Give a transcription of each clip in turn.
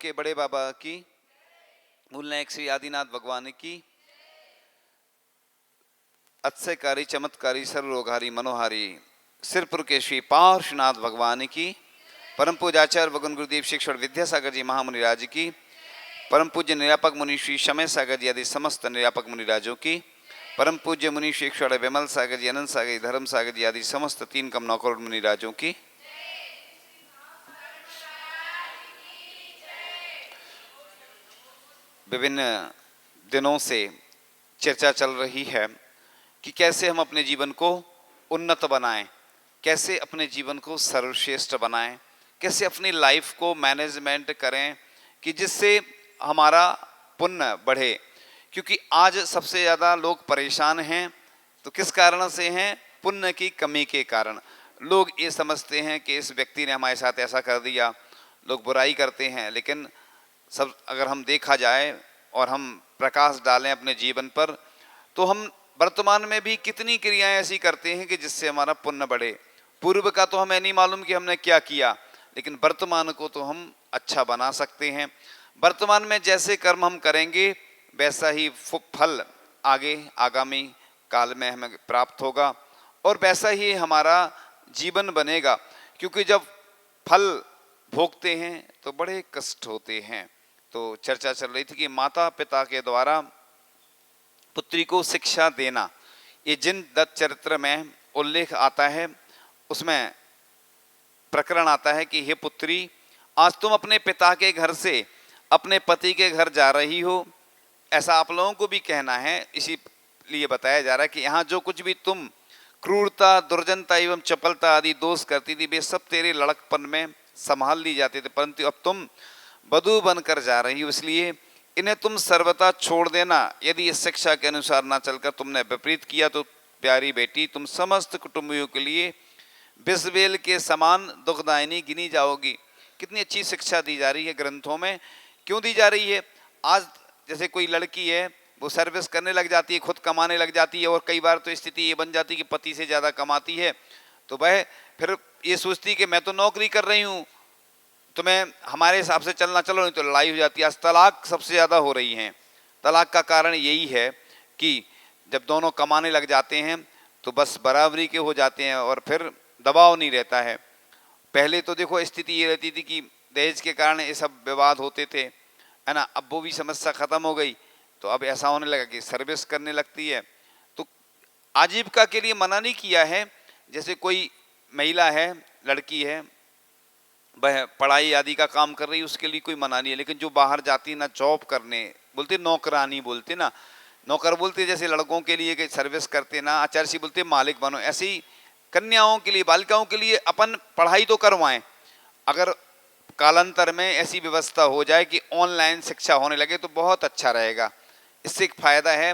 के बड़े बाबा की, मूल नायक श्री आदिनाथ भगवान की, अत्स्यकारी चमत्कारी सर्वरोगहारी मनोहारी सिरपुर के श्री पार्श्वनाथ भगवान की, परम पूजाचार्य भगवान गुरुदेव शिक्षण विद्यासागर जी महामुनिराज की, परम पूज्य निरापक मुनि श्री शमय सागर जी आदि समस्त निरापक मुनिराजों की, परम पूज्य मुनि श्री शिक्षण विमल सागर जी, अनंत सागर जी, धर्म सागर जी आदि समस्त 3 कम 9 करोड़ मुनिराजों की, विभिन्न दिनों से चर्चा चल रही है कि कैसे हम अपने जीवन को उन्नत बनाएं, कैसे अपने जीवन को सर्वश्रेष्ठ बनाएं, कैसे अपनी लाइफ को मैनेजमेंट करें कि जिससे हमारा पुण्य बढ़े। क्योंकि आज सबसे ज़्यादा लोग परेशान हैं, तो किस कारण से हैं? पुण्य की कमी के कारण। लोग ये समझते हैं कि इस व्यक्ति ने हमारे साथ ऐसा कर दिया, लोग बुराई करते हैं, लेकिन सब अगर हम देखा जाए और हम प्रकाश डालें अपने जीवन पर, तो हम वर्तमान में भी कितनी क्रियाएं ऐसी करते हैं कि जिससे हमारा पुण्य बढ़े। पूर्व का तो हमें नहीं मालूम कि हमने क्या किया, लेकिन वर्तमान को तो हम अच्छा बना सकते हैं। वर्तमान में जैसे कर्म हम करेंगे वैसा ही फल आगे आगामी काल में हमें प्राप्त होगा और वैसा ही हमारा जीवन बनेगा। क्योंकि जब फल भोगते हैं तो बड़े कष्ट होते हैं। तो चर्चा चल रही थी कि माता पिता के द्वारा पुत्री को शिक्षा देना, ये जिन दत्त चरित्र में उल्लेख आता है उसमें प्रकरण आता है कि हे पुत्री, आज तुम अपने पिता के घर से अपने पति के घर जा रही हो, ऐसा आप लोगों को भी कहना है। इसीलिए बताया जा रहा है कि यहाँ जो कुछ भी तुम क्रूरता, दुर्जनता एवं चपलता आदि दोष करती थी, वे सब तेरे लड़कपन में संभाल ली जाते थे, परंतु अब तुम बधू बनकर जा रही हो, इसलिए इन्हें तुम सर्वथा छोड़ देना। यदि इस शिक्षा के अनुसार ना चलकर तुमने विपरीत किया तो प्यारी बेटी, तुम समस्त कुटुंबियों के लिए बिस्बेल के समान दुखदायिनी गिनी जाओगी। कितनी अच्छी शिक्षा दी जा रही है ग्रंथों में। क्यों दी जा रही है? आज जैसे कोई लड़की है, वो सर्विस करने लग जाती है, खुद कमाने लग जाती है, और कई बार तो स्थिति ये बन जाती है कि पति से ज़्यादा कमाती है, तो वह फिर ये सोचती कि मैं तो नौकरी कर रही हूँ, तुम्हें हमारे हिसाब से चलना, चलो, नहीं तो लड़ाई हो जाती है। आज तलाक सबसे ज़्यादा हो रही हैं। तलाक का कारण यही है कि जब दोनों कमाने लग जाते हैं तो बस बराबरी के हो जाते हैं और फिर दबाव नहीं रहता है। पहले तो देखो स्थिति ये रहती थी कि दहेज के कारण ये सब विवाद होते थे, है ना। अब वो भी समस्या खत्म हो गई, तो अब ऐसा होने लगा कि सर्विस करने लगती है। तो आजीविका के लिए मना नहीं किया है। जैसे कोई महिला है, लड़की है, वह पढ़ाई आदि का काम कर रही है, उसके लिए कोई मना नहीं है। लेकिन जो बाहर जाती ना जॉब करने, बोलते नौकरानी बोलते ना, नौकर बोलते जैसे लड़कों के लिए कि सर्विस करते ना, आचार्य बोलते मालिक बनो, ऐसे ही कन्याओं के लिए, बालिकाओं के लिए अपन पढ़ाई तो करवाएं। अगर कालांतर में ऐसी व्यवस्था हो जाए कि ऑनलाइन शिक्षा होने लगे तो बहुत अच्छा रहेगा। इससे एक फायदा है।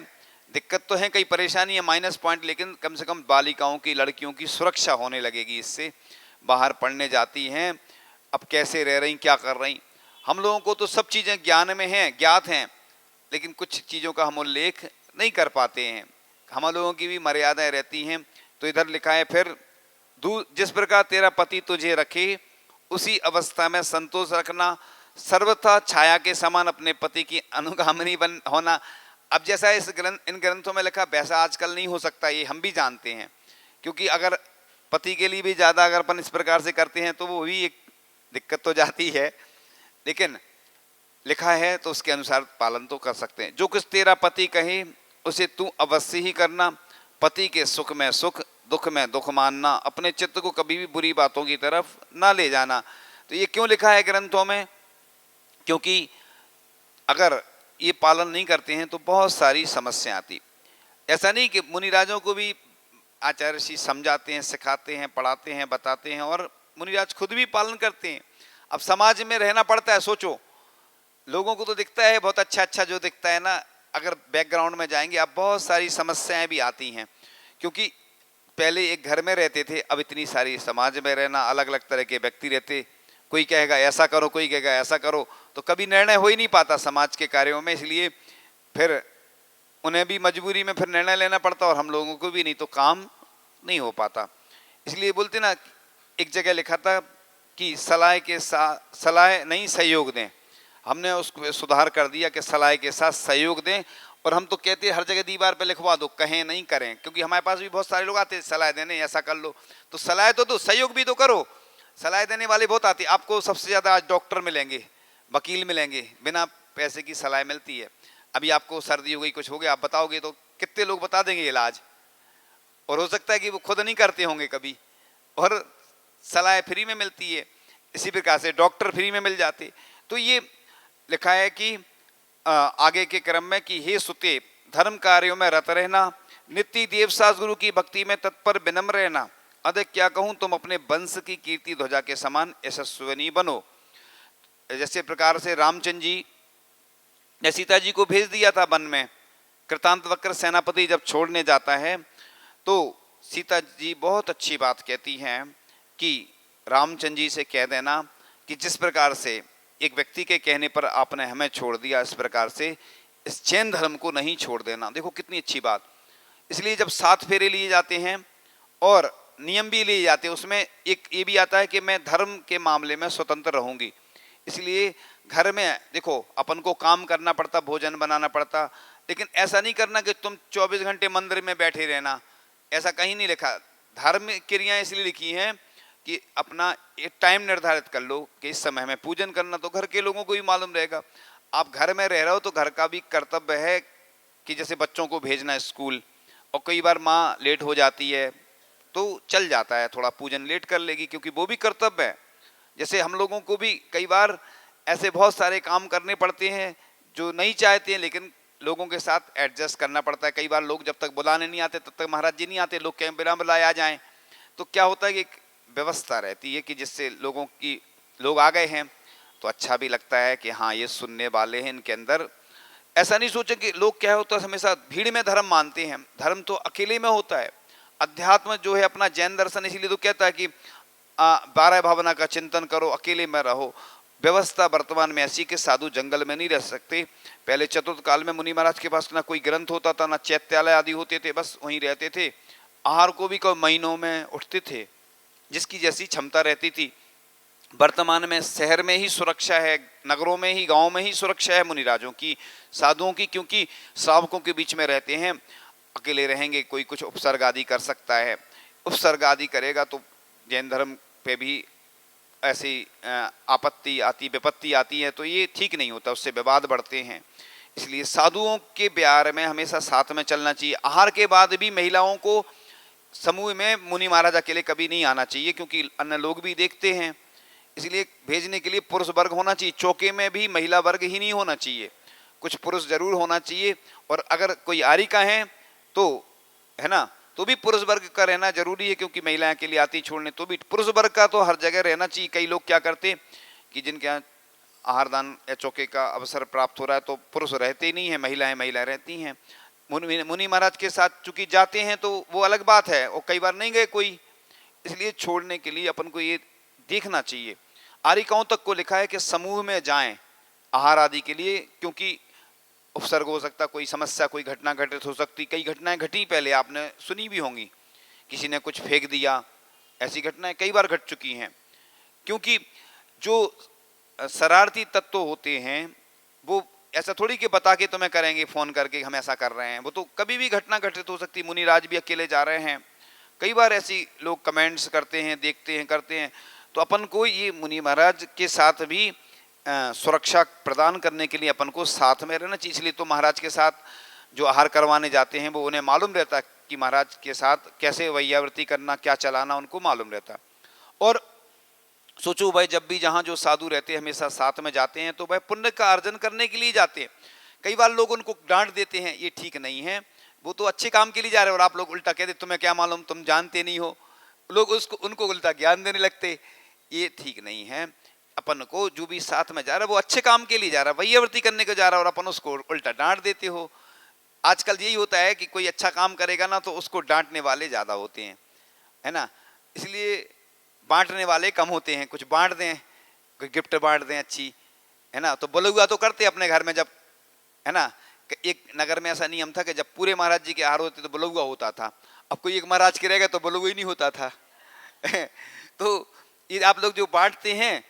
दिक्कत तो है, कई परेशानी है, माइनस पॉइंट, लेकिन कम से कम बालिकाओं की, लड़कियों की सुरक्षा होने लगेगी। इससे बाहर पढ़ने जाती हैं, अब कैसे रह रही, क्या कर रही। हम लोगों को तो सब चीज़ें ज्ञान में हैं, ज्ञात हैं, लेकिन कुछ चीज़ों का हम उल्लेख नहीं कर पाते हैं। हम लोगों की भी मर्यादाएं रहती हैं। तो इधर लिखा है फिर, जिस प्रकार तेरा पति तुझे रखे उसी अवस्था में संतोष रखना, सर्वथा छाया के समान अपने पति की अनुगामिनी बन होना। अब जैसा इन ग्रंथों में लिखा, वैसा आजकल नहीं हो सकता, ये हम भी जानते हैं। क्योंकि अगर पति के लिए भी ज़्यादा अगर अपन इस प्रकार से करते हैं तो वो भी एक दिक्कत तो जाती है, लेकिन लिखा है तो उसके अनुसार पालन तो कर सकते हैं। जो कुछ तेरा पति कहे उसे तू अवश्य ही करना, पति के सुख में सुख, दुख में दुख मानना, अपने चित्त को कभी भी बुरी बातों की तरफ ना ले जाना। तो ये क्यों लिखा है ग्रंथों में? क्योंकि अगर ये पालन नहीं करते हैं तो बहुत सारी समस्या आती। ऐसा नहीं कि मुनिराजों को भी आचार्य ऋषि समझाते हैं, सिखाते हैं, पढ़ाते हैं, बताते हैं, और मुनिराज खुद भी पालन करते हैं। अब समाज में रहना पड़ता है। सोचो, लोगों को तो दिखता है बहुत अच्छा अच्छा जो दिखता है ना, अगर बैकग्राउंड में जाएंगे आप बहुत सारी समस्याएं भी आती हैं। क्योंकि पहले एक घर में रहते थे, अब इतनी सारी समाज में रहना, अलग अलग तरह के व्यक्ति रहते, कोई कहेगा ऐसा करो, कोई कहेगा ऐसा करो, तो कभी निर्णय हो ही नहीं पाता समाज के कार्यों में। इसलिए फिर उन्हें भी मजबूरी में फिर निर्णय लेना पड़ता और हम लोगों को भी, नहीं तो काम नहीं हो पाता। इसलिए बोलते ना, एक जगह लिखा था कि सलाह नहीं सहयोग दें। हमने उसको सुधार कर दिया कि सलाह के साथ सहयोग दें। और हम तो कहते हैं हर जगह दीवार पे लिखवा दो, कहें नहीं करें, क्योंकि हमारे पास भी बहुत सारे लोग आते हैं सलाह देने, ऐसा कर लो। तो सलाह तो दो, सहयोग भी तो करो। सलाह देने वाले बहुत आते हैं। आपको सबसे ज़्यादा आज डॉक्टर मिलेंगे, वकील मिलेंगे, बिना पैसे की सलाह मिलती है। अभी आपको सर्दी हो गई, कुछ हो गया, आप बताओगे तो कितने लोग बता देंगे इलाज, और हो सकता है कि वो खुद नहीं करते होंगे कभी, और सलाह फ्री में मिलती है। इसी प्रकार से डॉक्टर फ्री में मिल जाते। तो ये लिखा है कि आगे के क्रम में कि हे सुते, धर्म कार्यों में रत रहना, नित्य देवसास गुरु की भक्ति में तत्पर विनम्र रहना। अधिक क्या कहूं, तुम अपने वंश की कीर्ति ध्वजा के समान यशस्विनी बनो। जैसे प्रकार से रामचंद्र जी ने सीता जी को भेज दिया था वन में, कृतांतवक्र सेनापति जब छोड़ने जाता है तो सीता जी बहुत अच्छी बात कहती हैं कि रामचंद्र जी से कह देना कि जिस प्रकार से एक व्यक्ति के कहने पर आपने हमें छोड़ दिया, इस प्रकार से इस जैन धर्म को नहीं छोड़ देना। देखो कितनी अच्छी बात। इसलिए जब 7 फेरे लिए जाते हैं और नियम भी लिए जाते हैं, उसमें एक ये भी आता है कि मैं धर्म के मामले में स्वतंत्र रहूंगी। इसलिए घर में देखो अपन को काम करना पड़ता, भोजन बनाना पड़ता, लेकिन ऐसा नहीं करना कि तुम 24 घंटे मंदिर में बैठे रहना, ऐसा कहीं नहीं लिखा। धार्मिक क्रियाएं इसलिए लिखी हैं कि अपना एक टाइम निर्धारित कर लो कि इस समय में पूजन करना, तो घर के लोगों को भी मालूम रहेगा। आप घर में रह रहे हो तो घर का भी कर्तव्य है कि जैसे बच्चों को भेजना स्कूल, और कई बार माँ लेट हो जाती है तो चल जाता है, थोड़ा पूजन लेट कर लेगी, क्योंकि वो भी कर्तव्य है। जैसे हम लोगों को भी कई बार ऐसे बहुत सारे काम करने पड़ते हैं जो नहीं चाहते हैं, लेकिन लोगों के साथ एडजस्ट करना पड़ता है। कई बार लोग जब तक बुलाने नहीं आते तब तक महाराज जी नहीं आते, लोग कहीं बिना बुलाए आ जाएं, तो क्या होता है कि एक व्यवस्था रहती है कि जिससे लोग आ गए हैं तो अच्छा भी लगता है कि हाँ ये सुनने वाले हैं, इनके अंदर ऐसा नहीं सोचे कि लोग क्या होता है हमेशा भीड़ में धर्म मानते हैं। धर्म तो अकेले में होता है। अध्यात्म जो है अपना जैन दर्शन इसीलिए तो कहता है कि 12 भावना का चिंतन करो, अकेले में रहो। व्यवस्था वर्तमान में ऐसी कि साधु जंगल में नहीं रह सकते। पहले चतुर्थ काल में मुनि महाराज के पास ना कोई ग्रंथ होता था, ना चैत्यालय आदि होते थे, बस वहीं रहते थे। आहार को भी कोई महीनों में उठते थे, जिसकी जैसी क्षमता रहती थी। वर्तमान में शहर में ही सुरक्षा है, नगरों में ही, गांव में ही सुरक्षा है मुनिराजों की, साधुओं की, क्योंकि श्रावकों के बीच में रहते हैं। अकेले रहेंगे, कोई कुछ उपसर्ग आदि कर सकता है, उपसर्ग आदि करेगा तो जैन धर्म पे भी ऐसी आपत्ति आती, विपत्ति आती है, तो ये ठीक नहीं होता, उससे विवाद बढ़ते हैं। इसलिए साधुओं के प्यार में हमेशा साथ में चलना चाहिए। आहार के बाद भी महिलाओं को समूह में मुनि महाराज अकेले कभी नहीं आना चाहिए, क्योंकि अन्य लोग भी देखते हैं। इसलिए भेजने के लिए पुरुष वर्ग होना चाहिए। चौके में भी महिला वर्ग ही नहीं होना चाहिए, कुछ पुरुष जरूर होना चाहिए। और अगर कोई आरिका है तो है ना, तो भी पुरुष वर्ग का रहना जरूरी है, क्योंकि महिलाएं के लिए आती छोड़ने, तो भी पुरुष वर्ग का तो हर जगह रहना चाहिए। कई लोग क्या करते कि जिनके यहाँ आहार दान या चौके का अवसर प्राप्त हो रहा है तो पुरुष रहते ही नहीं है, महिलाएं रहती हैं। मुनि महाराज के साथ चूंकि जाते हैं तो वो अलग बात है, और कई बार नहीं गए कोई, इसलिए छोड़ने के लिए अपन को ये देखना चाहिए। आरिकाओं तक को लिखा है कि समूह में जाएं आहार आदि के लिए, क्योंकि उपसर्ग हो सकता, कोई समस्या, कोई घटना घटित हो सकती। कई घटनाएं घटी पहले, आपने सुनी भी होंगी, किसी ने कुछ फेंक दिया, ऐसी घटनाएं कई बार घट चुकी हैं। क्योंकि जो शरारती तत्व होते हैं वो ऐसा थोड़ी कि बता के तुम्हें करेंगे फोन करके हम ऐसा कर रहे हैं, वो तो कभी भी घटना घटित हो सकती। मुनिराज भी अकेले जा रहे हैं, कई बार ऐसी लोग कमेंट्स करते हैं, देखते हैं, करते हैं। तो अपन को ये मुनि महाराज के साथ भी सुरक्षा प्रदान करने के लिए अपन को साथ में रहना चाहिए। इसलिए तो महाराज के साथ जो आहार करवाने जाते हैं वो उन्हें मालूम रहता है कि महाराज के साथ कैसे वैयावृत्ति करना, क्या चलाना, उनको मालूम रहता है। और सोचो भाई, जब भी जहाँ जो साधु रहते हैं हमेशा साथ में जाते हैं तो वह पुण्य का अर्जन करने के लिए जाते हैं। कई बार लोग उनको डांट देते हैं, ये ठीक नहीं है, वो तो अच्छे काम के लिए जा रहे हैं, और आप लोग उल्टा कहते तुम्हें क्या मालूम, तुम जानते नहीं हो। लोग उनको उल्टा ज्ञान देने लगते, ये ठीक नहीं है। अपन को जो भी साथ में जा रहा है वो अच्छे काम के लिए जा रहा है, वैयावृत्ति करने को जा रहा है, और अपन उसको उल्टा डांट देते हो। आजकल यही होता है कि कोई अच्छा काम करेगा ना तो उसको डांटने वाले ज्यादा होते हैं, है ना। इसलिए बांटने वाले कम होते हैं। कुछ बांट दें, कोई गिफ्ट बांट दें अच्छी, है ना, तो बलुआ तो करते अपने घर में जब, है ना। एक नगर में ऐसा नियम था कि जब पूरे महाराज जी के आहार होते तो बलुआ होता था। अब कोई एक महाराज के रहेगा तो बलुआ ही नहीं होता था। तो ये आप लोग जो बांटते हैं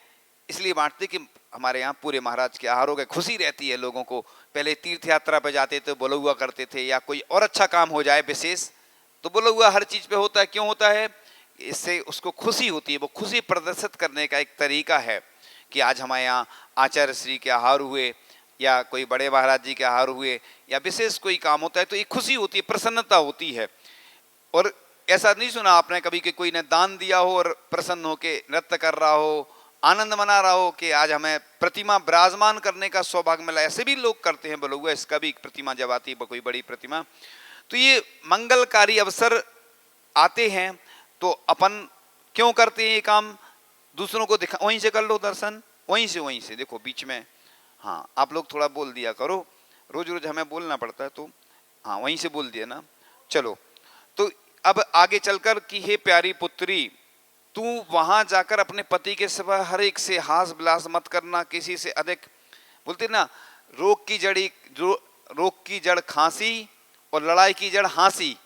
इसलिए बांटते कि हमारे यहाँ पूरे महाराज के आहारों की खुशी रहती है लोगों को। पहले तीर्थ यात्रा पे जाते थे बोला हुआ करते थे, या कोई और अच्छा काम हो जाए विशेष तो बोला हुआ हर चीज पे होता है। क्यों होता है? इससे उसको खुशी होती है, वो खुशी प्रदर्शित करने का एक तरीका है कि आज हमारे यहाँ आचार्य श्री के आहार हुए या कोई बड़े महाराज जी के आहार हुए या विशेष कोई काम होता है तो एक खुशी होती है, प्रसन्नता होती है। और ऐसा नहीं सुना आपने कभी कि कोई ने दान दिया हो और प्रसन्न होके नृत्य कर रहा हो, आनंद मना रहा हो कि आज हमें प्रतिमा विराजमान करने का सौभाग्य मिला। ऐसे भी लोग करते हैं बोला हुआ। इसका भी प्रतिमा जब आती है कोई बड़ी प्रतिमा, तो ये मंगलकारी अवसर आते हैं तो अपन क्यों करते हैं ये काम? दूसरों को दिखा, वहीं से कर लो दर्शन, वहीं से देखो बीच में। हाँ, आप लोग थोड़ा बोल दिया करो, रोज रोज हमें बोलना पड़ता है तो हाँ वहीं से बोल दिया ना। चलो, तो अब आगे चलकर कि हे प्यारी पुत्री, तू वहां जाकर अपने पति के सिवा हर एक से हास विलास मत करना, किसी से अधिक। बोलते ना, रोग की जड़ खांसी और लड़ाई की जड़ हंसी।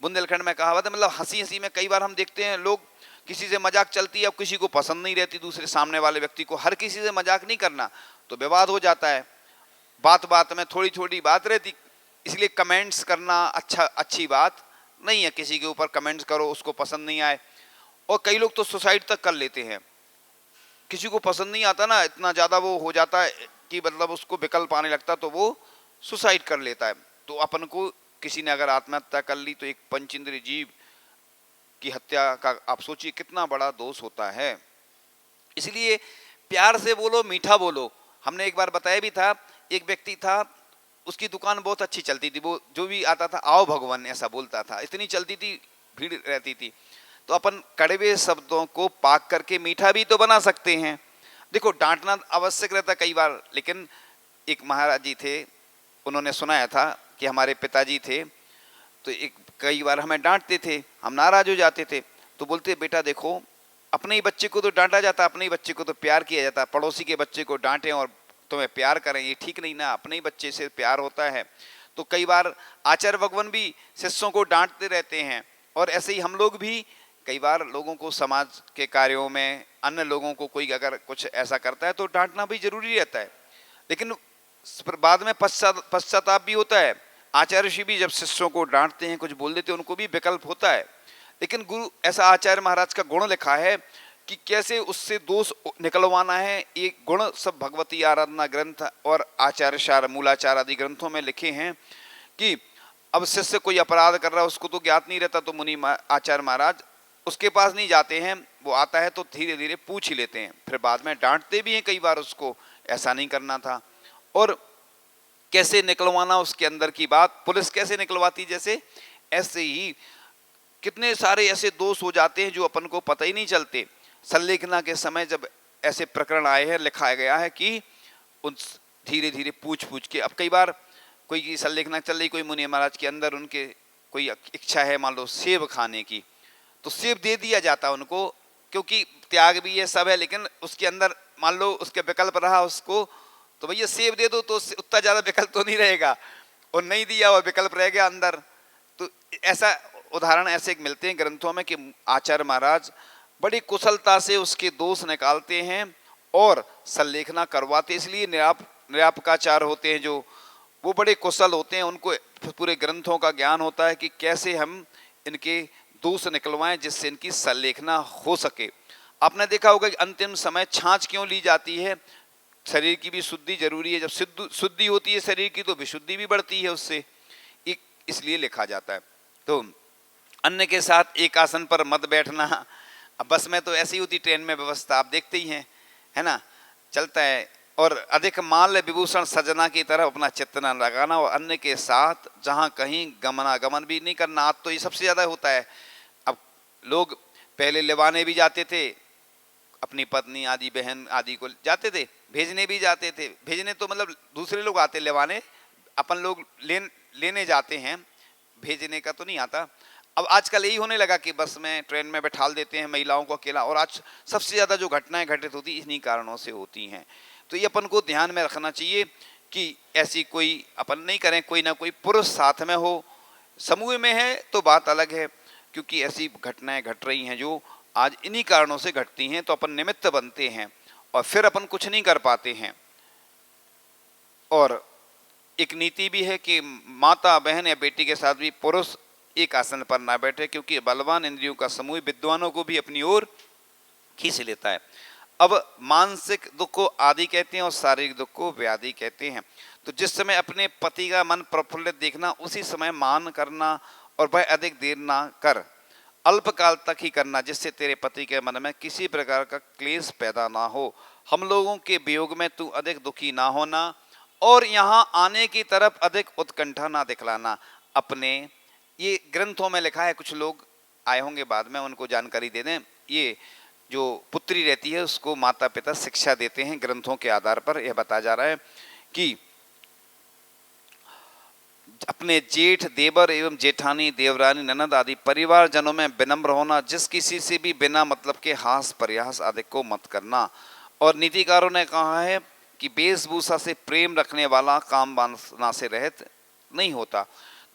बुंदेलखंड में कहावत है। मतलब हंसी हंसी में कई बार हम देखते हैं लोग किसी से मजाक चलती है, अब किसी को पसंद नहीं रहती दूसरे सामने वाले व्यक्ति को, हर किसी से मजाक नहीं करना तो विवाद हो जाता है। बात बात में थोड़ी थोड़ी बात रहती, इसलिए कमेंट्स करना अच्छी बात नहीं है। किसी के ऊपर कमेंट्स करो, उसको पसंद नहीं आए, और कई लोग तो सुसाइड तक कर लेते हैं। किसी को पसंद नहीं आता ना, इतना ज्यादा वो हो जाता है कि मतलब उसको विकल्प आने लगता तो वो सुसाइड कर लेता है। तो अपन को किसी ने अगर आत्महत्या कर ली तो एक पंचेंद्रिय जीव की हत्या का आप सोचिए कितना बड़ा दोष होता है। इसलिए प्यार से बोलो, मीठा बोलो। हमने एक बार बताया भी था, एक व्यक्ति था, उसकी दुकान बहुत अच्छी चलती थी, वो जो भी आता था आओ भगवान ऐसा बोलता था, इतनी चलती थी, भीड़ रहती थी। तो अपन कड़वे शब्दों को पाक करके मीठा भी तो बना सकते हैं। देखो, डांटना आवश्यक रहता कई बार, लेकिन एक महाराज जी थे, उन्होंने सुनाया था कि हमारे पिताजी थे तो एक कई बार हमें डांटते थे, हम नाराज हो जाते थे तो बोलते बेटा देखो, अपने ही बच्चे को तो डांटा जाता, अपने ही बच्चे को तो प्यार किया जाता, पड़ोसी के बच्चे को डांटें और तुम्हें प्यार करें, ये ठीक नहीं ना, अपने ही बच्चे से प्यार होता है। तो कई बार आचार्य भगवान भी शिष्यों को डांटते रहते हैं, और ऐसे ही हम लोग भी कई बार लोगों को समाज के कार्यों में, अन्य लोगों को कोई अगर कुछ ऐसा करता है तो डांटना भी जरूरी रहता है, लेकिन बाद में पश्चाताप भी होता है। आचार्य श्री भी जब शिष्यों को डांटते हैं, कुछ बोल देते हैं, उनको भी विकल्प होता है। लेकिन गुरु, ऐसा आचार्य महाराज का गुण लिखा है कि कैसे उससे दोष निकलवाना है। एक गुण सब भगवती आराधना ग्रंथ और आचार्यसार, मूलाचार आदि ग्रंथों में लिखे हैं कि अब शिष्य कोई अपराध कर रहा है, उसको तो ज्ञात नहीं रहता, तो मुनि आचार्य महाराज उसके पास नहीं जाते हैं, वो आता है तो धीरे धीरे पूछ ही लेते हैं, फिर बाद में डांटते भी हैं कई बार उसको, ऐसा नहीं करना था। और कैसे निकलवाना उसके अंदर की बात, पुलिस कैसे निकलवाती, जैसे ऐसे ही कितने सारे ऐसे दोष हो जाते हैं जो अपन को पता ही नहीं चलते। संलेखना के समय जब ऐसे प्रकरण आए हैं, लिखा गया है कि उन धीरे धीरे पूछ के, अब कई बार कोई की संलेखना चल रही, कोई मुनि महाराज के अंदर उनके कोई इच्छा है मान लो सेब खाने की, तो सेब दे दिया जाता उनको, क्योंकि त्याग भी ये सब है, लेकिन उसके अंदर मान लो उसके विकल्प रहा उसको, तो भैया सेब दे दो, तो उतना ज्यादा विकल्प तो नहीं रहेगा, और नहीं दिया और विकल्प रह गया अंदर। तो ऐसा उदाहरण ऐसे मिलते हैं ग्रंथों में कि आचार्य महाराज बड़ी कुशलता से उसके दोष निकालते हैं और संलेखना करवाते, इसलिए निरापकाचार होते हैं जो, वो बड़े कुशल होते हैं, उनको पूरे ग्रंथों का ज्ञान होता है कि कैसे हम इनके दोष निकलवाएं जिससे इनकी संलेखना हो सके। आपने देखा होगा कि अंतिम समय छाछ क्यों ली जाती है, शरीर की भी शुद्धि जरूरी है, जब शुद्धि होती है शरीर की तो विशुद्धि भी बढ़ती है उससे, इसलिए लिखा जाता है। तो अन्य के साथ एक आसन पर मत बैठना। अब बस में तो ऐसी होती, ट्रेन में व्यवस्था आप देखते ही हैं, है ना, चलता है। और अधिक माल विभूषण सजना की तरह अपना चित्त न लगाना, और अन्य के साथ जहाँ कहीं गमनागमन भी नहीं करना। आज तो ये सबसे ज्यादा होता है। अब लोग पहले लिवाने भी जाते थे, अपनी पत्नी आदि बहन आदि को जाते थे, भेजने भी जाते थे, भेजने तो मतलब दूसरे लोग आते लिवाने, अपन लोग लेने जाते हैं, भेजने का तो नहीं आता। अब आजकल यही होने लगा कि बस में ट्रेन में बैठाल देते हैं महिलाओं को अकेला, और आज सबसे ज्यादा जो घटनाएं घटित होती इन्हीं कारणों से होती हैं। तो ये अपन को ध्यान में रखना चाहिए कि ऐसी कोई अपन नहीं करें, कोई ना कोई पुरुष साथ में हो, समूह में है तो बात अलग है, क्योंकि ऐसी घटनाएं घट रही हैं जो आज इन्हीं कारणों से घटती हैं, तो अपन निमित्त बनते हैं। और फिर अपन कुछ नहीं कर पाते हैं। और एक नीति भी है कि माता बहन या बेटी के साथ भी पुरुष एक आसन पर ना बैठे, क्योंकि बलवान इंद्रियों का समूह विद्वानों को भी अपनी ओर खींच लेता है। अब मानसिक दुख को आदि कहते हैं और शारीरिक दुख को व्याधि कहते हैं। तो जिस समय अपने पति का मन प्रफुल्लित देखना, उसी समय मान करना और वह अधिक देर ना कर, अल्पकाल तक ही करना, जिससे तेरे पति के मन में किसी प्रकार का क्लेश पैदा ना हो। हम लोगों के वियोग में तू अधिक दुखी ना होना और यहाँ आने की तरफ अधिक उत्कंठा ना दिखलाना। अपने ये ग्रंथों में लिखा है, कुछ लोग आए होंगे बाद में, उनको जानकारी दे दें। ये जो पुत्री रहती है उसको माता पिता शिक्षा देते हैं ग्रंथों के आधार पर। यह बताया जा रहा है कि अपने जेठ, देवर एवं जेठानी, देवरानी, ननद आदि परिवारजनों में विनम्र होना, जिस किसी से भी बिना मतलब के हास प्रयास आदि को मत करना। और नीतिकारों ने कहा है कि वेशभूषा से प्रेम रखने वाला काम वासना से रहित नहीं होता।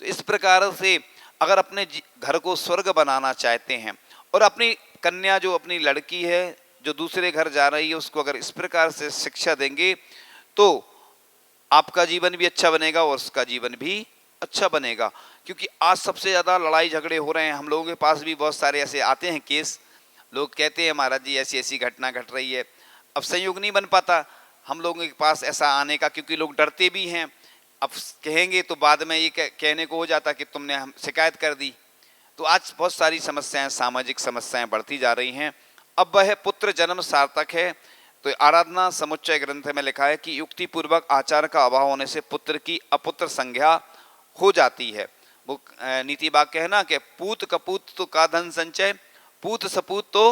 तो इस प्रकार से अगर अपने घर को स्वर्ग बनाना चाहते हैं और अपनी कन्या जो अपनी लड़की है जो दूसरे घर जा रही है उसको अगर इस प्रकार से शिक्षा देंगे तो आपका जीवन भी अच्छा बनेगा और उसका जीवन भी अच्छा बनेगा। क्योंकि आज सबसे ज़्यादा लड़ाई झगड़े हो रहे हैं। हम लोगों के पास भी बहुत सारे ऐसे आते हैं केस, लोग कहते हैं महाराज जी ऐसी ऐसी घटना घट रही है। अब संयोग नहीं बन पाता हम लोगों के पास ऐसा आने का, क्योंकि लोग डरते भी हैं। अब कहेंगे तो बाद में ये कहने को हो जाता कि तुमने हम शिकायत कर दी। तो आज बहुत सारी समस्याएं, सामाजिक समस्याएं बढ़ती जा रही हैं। अब वह पुत्र जन्म सार्थक है। तो आराधना समुच्चय ग्रंथ में लिखा है कि युक्ति पूर्वक आचार का अभाव होने से पुत्र की अपुत्र संज्ञा हो जाती है। वो नीति वाक्य है ना कि पूत कपूत तो का धन संचय, पूत सपूत तो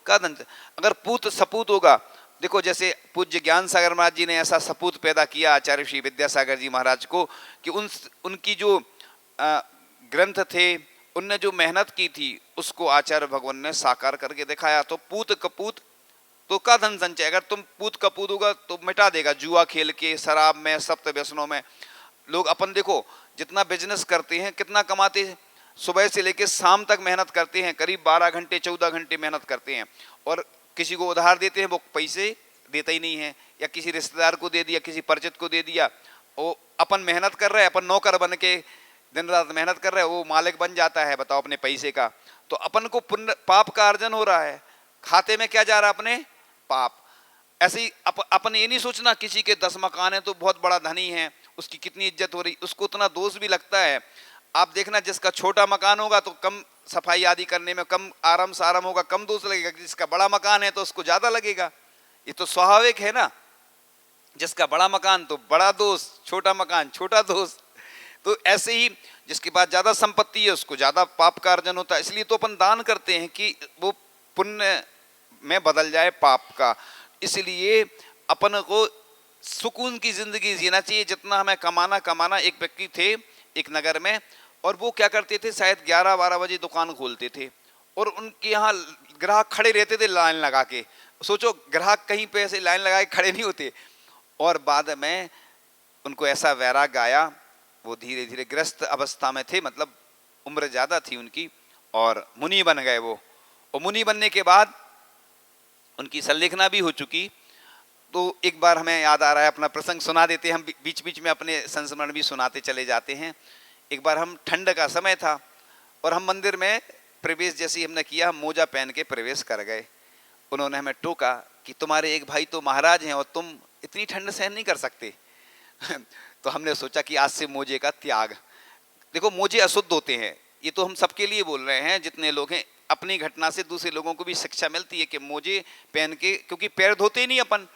का धन। अगर पूत सपूत होगा, देखो जैसे पूज्य ज्ञान सागर महाराज जी ने ऐसा सपूत पैदा किया आचार्य श्री विद्यासागर जी महाराज को कि उनकी जो ग्रंथ थे उनने जो मेहनत की थी उसको आचार्य भगवान ने साकार करके दिखाया। तो पूत कपूत तो का धन संचय, अगर तुम पूत कपूत होगा तो मिटा देगा, जुआ खेल के, शराब में, सप्त व्यसनों में। लोग अपन देखो जितना बिजनेस करते हैं कितना कमाते हैं, सुबह से लेकर शाम तक मेहनत करते हैं, करीब 12 घंटे 14 घंटे मेहनत करते हैं। और किसी को उधार देते हैं, वो पैसे देता ही नहीं है, या किसी रिश्तेदार को दे दिया, किसी परिचित को दे दिया। वो अपन मेहनत कर रहे हैं, अपन नौकर बन के दिन रात मेहनत कर रहे हैं, वो मालिक बन जाता है बताओ अपने पैसे का। तो अपन को पुण्य पाप का अर्जन हो रहा है, खाते में क्या जा रहा है अपने पाप। ऐसे ही अपन ये नहीं सोचना किसी के 10 मकान है तो बहुत बड़ा धनी है, उसकी कितनी इज्जत हो रही, उसको उतना दोष भी लगता है। आप देखना जिसका छोटा मकान होगा तो कम सफाई आदि करने में कम आराम साराम होगा, कम दोष लगेगा। जिसका बड़ा मकान है तो उसको ज्यादा लगेगा। ये तो स्वाभाविक है ना, जिसका बड़ा मकान तो बड़ा दोष, छोटा मकान छोटा दोष। तो ऐसे ही जिसके पास ज्यादा संपत्ति है उसको ज्यादा पाप का अर्जन होता है। इसलिए तो अपन दान करते हैं कि वो पुण्य में बदल जाए पाप का। इसलिए अपन को सुकून की जिंदगी जीना चाहिए। जितना हमें कमाना। एक व्यक्ति थे एक नगर में, और वो क्या करते थे, शायद 11-12 बजे दुकान खोलते थे और उनके यहाँ ग्राहक खड़े रहते थे लाइन लगा के। सोचो ग्राहक कहीं पे ऐसे लाइन लगा के खड़े नहीं होते। और बाद में उनको ऐसा वैराग आया, वो धीरे धीरे ग्रस्त अवस्था में थे, मतलब उम्र ज्यादा थी उनकी, और मुनि बन गए वो। और मुनि बनने के बाद उनकी संलेखना भी हो चुकी। तो एक बार हमें याद आ रहा है, अपना प्रसंग सुना देते हैं, हम बीच बीच में अपने संस्मरण भी सुनाते चले जाते हैं। एक बार हम ठंड का समय था और हम मंदिर में प्रवेश जैसे ही हमने किया, हम मोजा पहन के प्रवेश कर गए। उन्होंने हमें टोका कि तुम्हारे एक भाई तो महाराज हैं और तुम इतनी ठंड सहन नहीं कर सकते। तो हमने सोचा कि आज से मोजे का त्याग। देखो मोजे अशुद्ध होते हैं, ये तो हम सबके लिए बोल रहे हैं जितने लोग हैं। अपनी घटना से दूसरे लोगों को भी शिक्षा मिलती है कि मोजे पहन के, क्योंकि पैर धोते ही नहीं अपन।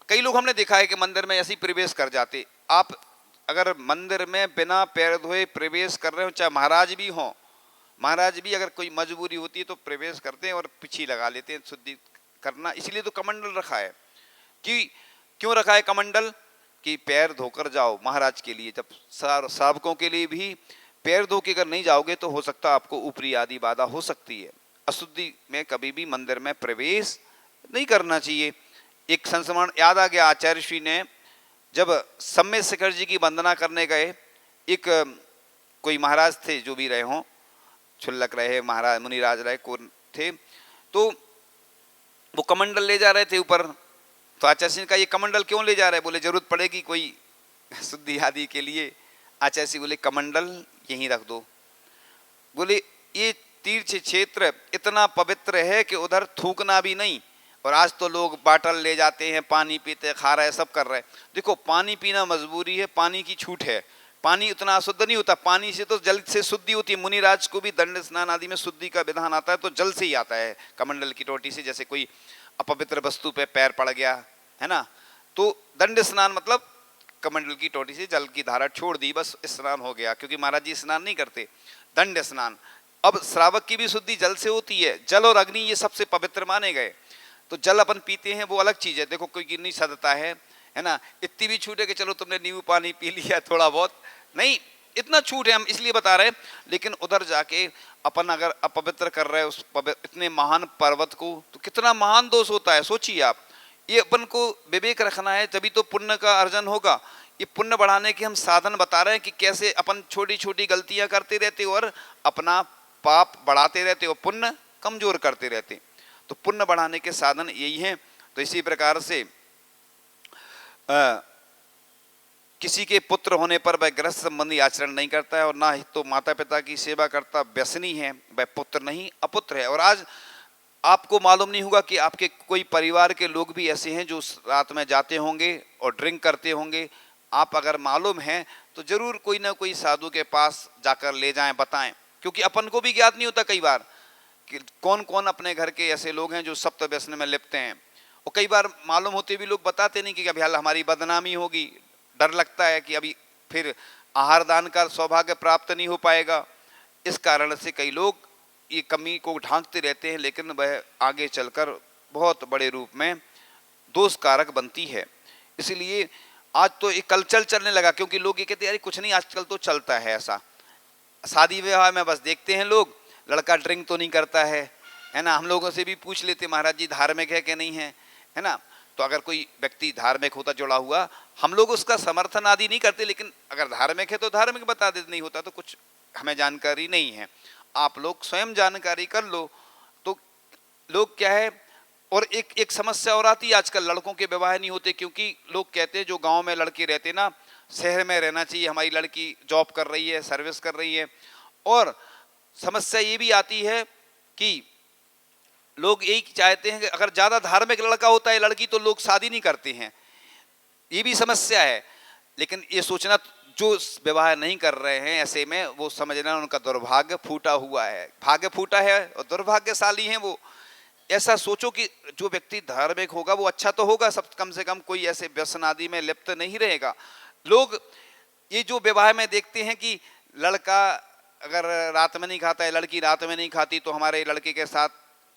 कई लोग हमने देखा है कि मंदिर में ऐसे ही प्रवेश कर जाते। आप अगर मंदिर में बिना पैर धोए प्रवेश कर रहे हो, चाहे महाराज भी हो, महाराज भी अगर कोई मजबूरी होती है तो प्रवेश करते हैं और पीछे लगा लेते हैं शुद्धि करना। इसलिए तो कमंडल रखा है। कि क्यों रखा है कमंडल? कि पैर धोकर जाओ महाराज के लिए। जब साधकों के लिए भी पैर धो के अगर नहीं जाओगे तो हो सकता आपको ऊपरी आदि बाधा हो सकती है। अशुद्धि में कभी भी मंदिर में प्रवेश नहीं करना चाहिए। एक संस्मरण याद आ गया, आचार्य श्री ने जब सम्य शिखर जी की वंदना करने गए, एक कोई महाराज थे जो भी रहे हों, छुल्लक रहे महाराज, मुनिराज रहे, कौन थे, तो वो कमंडल ले जा रहे थे ऊपर तो आचार्य का ये कमंडल क्यों ले जा रहे हैं? बोले जरूरत पड़ेगी कोई शुद्धि आदि के लिए। आचार्य बोले कमंडल यहीं रख दो। बोले ये तीर्थ क्षेत्र इतना पवित्र है कि उधर थूकना भी नहीं। और आज तो लोग बाटल ले जाते हैं, पानी पीते, खा रहे, सब कर रहे हैं। देखो पानी पीना मजबूरी है, पानी की छूट है। पानी उतना अशुद्ध नहीं होता, पानी से तो जल से शुद्धि होती है। मुनिराज को भी दंड स्नान आदि में शुद्धि का विधान आता है तो जल से ही आता है, कमंडल की टोटी से। जैसे कोई अपवित्र वस्तु पे पैर पड़ गया है ना, तो दंड स्नान मतलब कमंडल की टोटी से जल की धारा छोड़ दी, बस स्नान हो गया। क्योंकि महाराज जी स्नान नहीं करते, दंड स्नान। अब श्रावक की भी शुद्धि जल से होती है। जल और अग्नि ये सबसे पवित्र माने गए। तो जल अपन पीते हैं वो अलग चीज है। देखो कोई नहीं सदता है ना, इतनी भी छूट है कि चलो तुमने नींबू पानी पी लिया थोड़ा बहुत, नहीं इतना छूट है, हम इसलिए बता रहे हैं। लेकिन उधर जाके अपन अगर अपवित्र कर रहे हैं उस इतने महान पर्वत को, तो कितना महान दोष होता है, सोचिए आप। ये अपन को विवेक रखना है, तभी तो पुण्य का अर्जन होगा। ये पुण्य बढ़ाने के हम साधन बता रहे हैं कि कैसे अपन छोटी छोटी गलतियां करते रहते और अपना पाप बढ़ाते रहते और पुण्य कमजोर करते रहते। तो पुण्य बढ़ाने के साधन यही हैं। तो इसी प्रकार से किसी के पुत्र होने पर वह गृहस्थ संबंधी आचरण नहीं करता है और ना ही तो माता पिता की सेवा करता, व्यसनी है, वह पुत्र नहीं अपुत्र है। और आज आपको मालूम नहीं होगा कि आपके कोई परिवार के लोग भी ऐसे हैं जो रात में जाते होंगे और ड्रिंक करते होंगे। आप अगर मालूम है तो जरूर कोई ना कोई साधु के पास जाकर ले जाएं, बताएं। क्योंकि अपन को भी ज्ञात नहीं होता कई बार कि कौन कौन अपने घर के ऐसे लोग हैं जो सप्त व्यसन में लिप्त हैं। और कई बार मालूम होते भी लोग बताते नहीं कि अभी हाल हमारी बदनामी होगी, डर लगता है कि अभी फिर आहार दान का सौभाग्य प्राप्त नहीं हो पाएगा। इस कारण से कई लोग ये कमी को ढांकते रहते हैं, लेकिन वह आगे चलकर बहुत बड़े रूप में दोष कारक बनती है। इसलिए आज तो एक कल्चर चलने लगा, क्योंकि लोग ये कहते हैं अरे कुछ नहीं आजकल तो चलता है ऐसा, शादी विवाह में बस देखते हैं लोग लड़का ड्रिंक तो नहीं करता है ना। हम लोगों से भी पूछ लेते महाराज जी धार्मिक है कि नहीं है ना। तो अगर कोई व्यक्ति धार्मिक होता जुड़ा हुआ, हम लोग उसका समर्थन आदि नहीं करते, लेकिन अगर धार्मिक है तो धार्मिक बता देते, नहीं होता तो कुछ हमें जानकारी नहीं है। आप लोग स्वयं जानकारी कर लो। तो लोग क्या है, और एक समस्या और आती है आजकल, लड़कों के विवाह नहीं होते क्योंकि लोग कहते हैं जो गांव में लड़के रहते ना, शहर में रहना चाहिए, हमारी लड़की जॉब कर रही है, सर्विस कर रही है। और समस्या ये भी आती है कि लोग यही चाहते हैं कि अगर ज्यादा धार्मिक लड़का होता है लड़की तो लोग शादी नहीं करते हैं, ये भी समस्या है। लेकिन ये सोचना जो विवाह नहीं कर रहे हैं ऐसे में वो समझना उनका दुर्भाग्य फूटा हुआ है, भाग्य फूटा है और दुर्भाग्यशाली हैं वो। ऐसा सोचो कि जो व्यक्ति धार्मिक होगा वो अच्छा तो होगा, सब कम से कम कोई ऐसे व्यसन आदि में लिप्त नहीं रहेगा। लोग ये जो विवाह में देखते हैं कि लड़का अगर रात में नहीं खाता है, लड़की रात में नहीं खाती, तो हमारे लड़के के साथ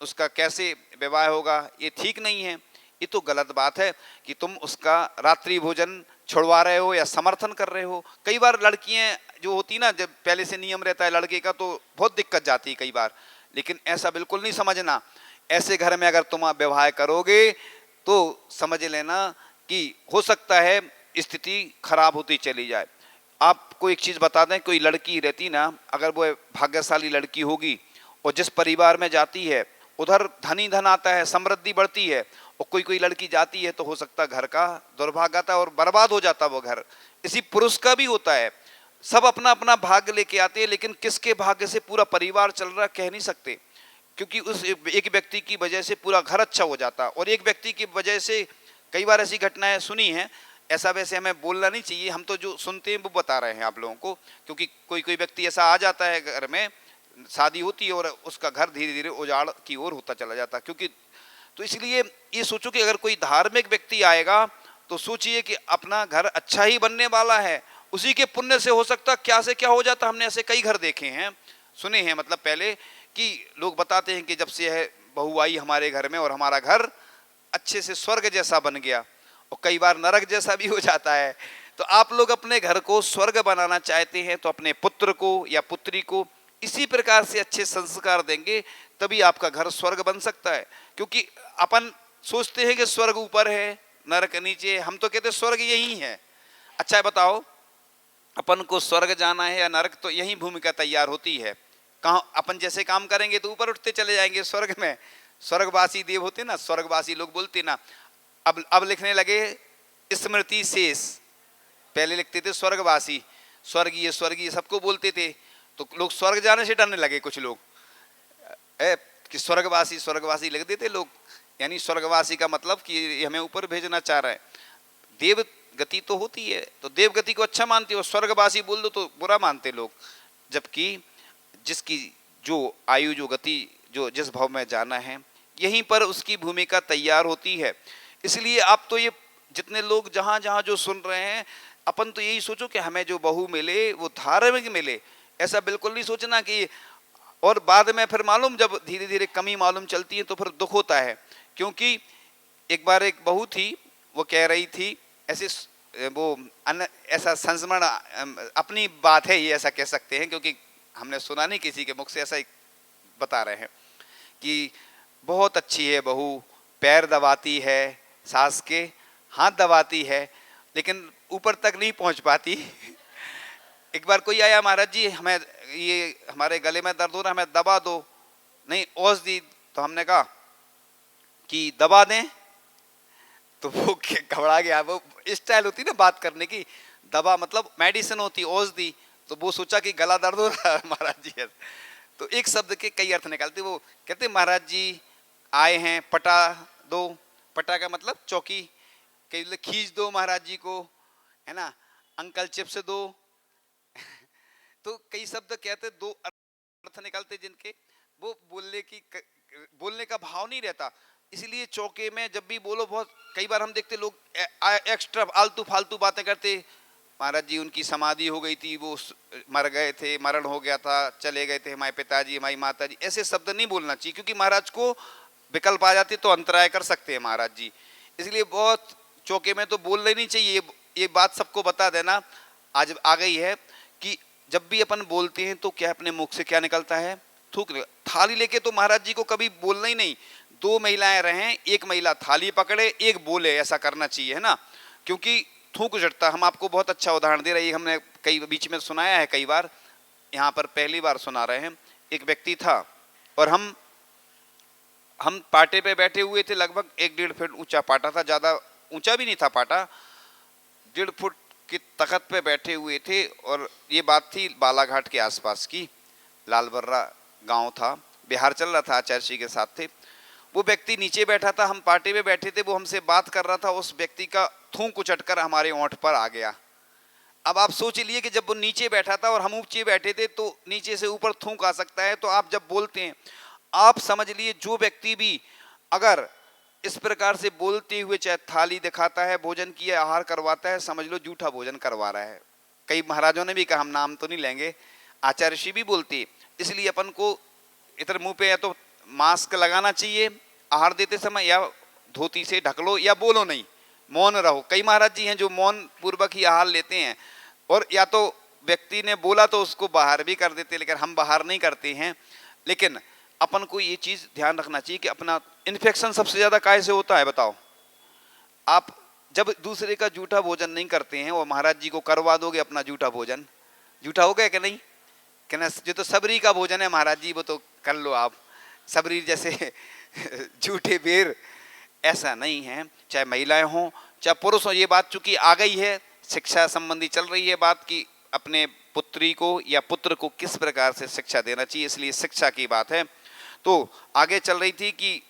उसका कैसे विवाह होगा, ये ठीक नहीं है। ये तो गलत बात है कि तुम उसका रात्रि भोजन छुड़वा रहे हो या समर्थन कर रहे हो। कई बार लड़कियां जो होती ना, जब पहले से नियम रहता है लड़के का तो बहुत दिक्कत जाती है कई बार, लेकिन ऐसा बिल्कुल नहीं समझना। ऐसे घर में अगर तुम विवाह करोगे तो समझ लेना कि हो सकता है स्थिति खराब होती चली जाए। आपको एक चीज बता दें, कोई लड़की रहती ना, अगर वो भाग्यशाली लड़की होगी और जिस परिवार में जाती है उधर धन ही धन आता है, समृद्धि बढ़ती है। और कोई कोई लड़की जाती है तो हो सकता है घर का दुर्भाग्य आता है और बर्बाद हो जाता है वो घर। इसी पुरुष का भी होता है, सब अपना अपना भाग्य लेके आते हैं, लेकिन किसके भाग्य से पूरा परिवार चल रहा कह नहीं सकते। क्योंकि उस एक व्यक्ति की वजह से पूरा घर अच्छा हो जाता है और एक व्यक्ति की वजह से कई बार ऐसी घटनाएं सुनी हैं। ऐसा वैसे हमें बोलना नहीं चाहिए, हम तो जो सुनते हैं वो बता रहे हैं आप लोगों को। क्योंकि कोई कोई व्यक्ति ऐसा आ जाता है घर में, शादी होती है और उसका घर धीरे धीरे उजाड़ की ओर होता चला जाता है। क्योंकि तो इसलिए ये सोचो कि अगर कोई धार्मिक व्यक्ति आएगा तो सोचिए कि अपना घर अच्छा ही बनने वाला है, उसी के पुण्य से हो सकता क्या से क्या हो जाता। हमने ऐसे कई घर देखे हैं, सुने हैं, मतलब पहले कि लोग बताते हैं कि जब से है बहू आई हमारे घर में और हमारा घर अच्छे से स्वर्ग जैसा बन गया, और कई बार नरक जैसा भी हो जाता है। तो आप लोग अपने घर को स्वर्ग बनाना चाहते हैं तो अपने पुत्र को या पुत्री को इसी प्रकार से अच्छे संस्कार देंगे, तभी आपका घर स्वर्ग बन सकता है। क्योंकि अपन सोचते हैं कि स्वर्ग ऊपर है नरक नीचे, हम तो कहते स्वर्ग यही है। अच्छा है बताओ, अपन को स्वर्ग जाना है या नरक, तो यही भूमिका तैयार होती है। कहाँ अपन जैसे काम करेंगे तो ऊपर उठते चले जाएंगे स्वर्ग में। स्वर्गवासी देव होते ना, स्वर्गवासी लोग बोलते ना, अब लिखने लगे स्मृति शेष। पहले लिखते थे स्वर्गवासी, स्वर्गीय स्वर्गीय सबको बोलते थे, तो लोग स्वर्ग जाने से डरने लगे कुछ लोग, कि स्वर्गवासी स्वर्गवासी लिख देते लोग, यानी स्वर्गवासी का मतलब कि हमें ऊपर भेजना चाह रहा है। देव गति तो होती है तो देव गति को अच्छा मानते हो, स्वर्गवासी बोल दो तो बुरा मानते लोग। जबकि जिसकी जो आयु जो गति जो जिस भाव में जाना है यहीं पर उसकी भूमिका तैयार होती है। इसलिए आप तो ये जितने लोग जहाँ जहाँ जो सुन रहे हैं, अपन तो यही सोचो कि हमें जो बहू मिले वो धार्मिक मिले, ऐसा बिल्कुल नहीं सोचना कि, और बाद में फिर मालूम जब धीरे धीरे कमी मालूम चलती है तो फिर दुख होता है। क्योंकि एक बार एक बहू थी, वो कह रही थी ऐसे, वो ऐसा संस्मरण अपनी बात है ये, ऐसा कह सकते हैं क्योंकि हमने सुना नहीं किसी के मुख से, ऐसा बता रहे हैं कि बहुत अच्छी है बहू, पैर दबाती है, सास के हाथ दबाती है, लेकिन ऊपर तक नहीं पहुंच पाती। एक बार कोई आया, महाराज जी हमें ये हमारे गले में दर्द हो रहा है, हमें दबा दो, नहीं औषधि, तो हमने कहा कि दबा दें, तो वो घबरा गया। वो स्टाइल होती ना बात करने की, दवा मतलब मेडिसिन होती औषधि, तो वो सोचा कि गला दर्द हो रहा है महाराज जी, तो एक शब्द के कई अर्थ निकालते। वो कहते महाराज जी आए हैं, पटा दो, पटा का मतलब चौकी, कई खींच दो महाराज जी को, है ना, अंकल चिप्स दो। तो कई शब्द कहते, दो अर्थ निकालते जिनके, वो बोलने का भाव नहीं रहता। इसलिए चौके में जब भी बोलो, बहुत कई बार हम देखते लोग एक्स्ट्रा आलतू फालतू बातें करते, महाराज जी उनकी समाधि हो गई थी, वो मर गए थे, मरण हो गया था, चले गए थे हमारे पिताजी हमारी माता जी, ऐसे शब्द नहीं बोलना चाहिए, क्योंकि महाराज को विकल्प आ जाते तो अंतराय कर सकते हैं महाराज जी। इसलिए बहुत चौके में तो बोल नहीं चाहिए। ये बात सबको बता देना आज आ गई है कि जब भी अपन बोलते हैं तो क्या अपने मुख से क्या निकलता है, थूक। थाली लेके तो महाराज जी को कभी बोलना ही नहीं, दो महिलाएं रहें, एक महिला थाली पकड़े एक बोले, ऐसा करना चाहिए, है ना, क्योंकि थूक जटता। हम आपको बहुत अच्छा उदाहरण दे रहे हैं, हमने कई बीच में सुनाया है, कई बार यहाँ पर पहली बार सुना रहे हैं। एक व्यक्ति था और हम पाटे पे बैठे हुए थे, लगभग 1-1.5 फीट ऊंचा पाटा था, ज़्यादा ऊंचा भी नहीं था पाटा, 1.5 फुट की तख्त पे बैठे हुए थे। और ये बात थी बालाघाट के आसपास की, लालबर्रा गांव था, बिहार चल रहा था, आचार्य जी के साथ थे। वो व्यक्ति नीचे बैठा था, हम पाटे पे बैठे थे, वो हमसे बात कर रहा था, उस व्यक्ति का थूक उचटकर हमारे ओंठ पर आ गया। अब आप सोच लिए कि जब वो नीचे बैठा था और हम ऊंचे बैठे थे तो नीचे से ऊपर थूक आ सकता है। तो आप जब बोलते हैं, आप समझ लिए जो व्यक्ति भी अगर इस प्रकार से बोलते हुए चाहे थाली दिखाता है, भोजन की आहार करवाता है, समझ लो झूठा भोजन करवा रहा है। कई महाराजों ने भी कहा, हम नाम तो नहीं लेंगे, आचार्य श्री भी बोलते। इसलिए अपन को इधर मुंह पे या तो मास्क लगाना चाहिए आहार देते समय, या धोती से ढक लो, या बोलो नहीं, मौन रहो। कई महाराज जी हैं जो मौन पूर्वक ही आहार लेते हैं, और या तो व्यक्ति ने बोला तो उसको बाहर भी कर देते, लेकिन हम बाहर नहीं करते हैं। लेकिन अपन को ये चीज ध्यान रखना चाहिए कि अपना इन्फेक्शन सबसे ज्यादा काहे से होता है बताओ। आप जब दूसरे का जूठा भोजन नहीं करते हैं और महाराज जी को करवा दोगे अपना जूठा भोजन, जूठा हो गया कि नहीं, कहना जो तो सबरी का भोजन है महाराज जी वो तो कर लो आप, सबरी जैसे झूठे बेर, ऐसा नहीं है। चाहे महिलाएं हों चाहे पुरुष हों, ये बात चूंकि आ गई है, शिक्षा संबंधी चल रही है बात की, अपने पुत्री को या पुत्र को किस प्रकार से शिक्षा देना चाहिए, इसलिए शिक्षा की बात है। तो आगे चल रही थी कि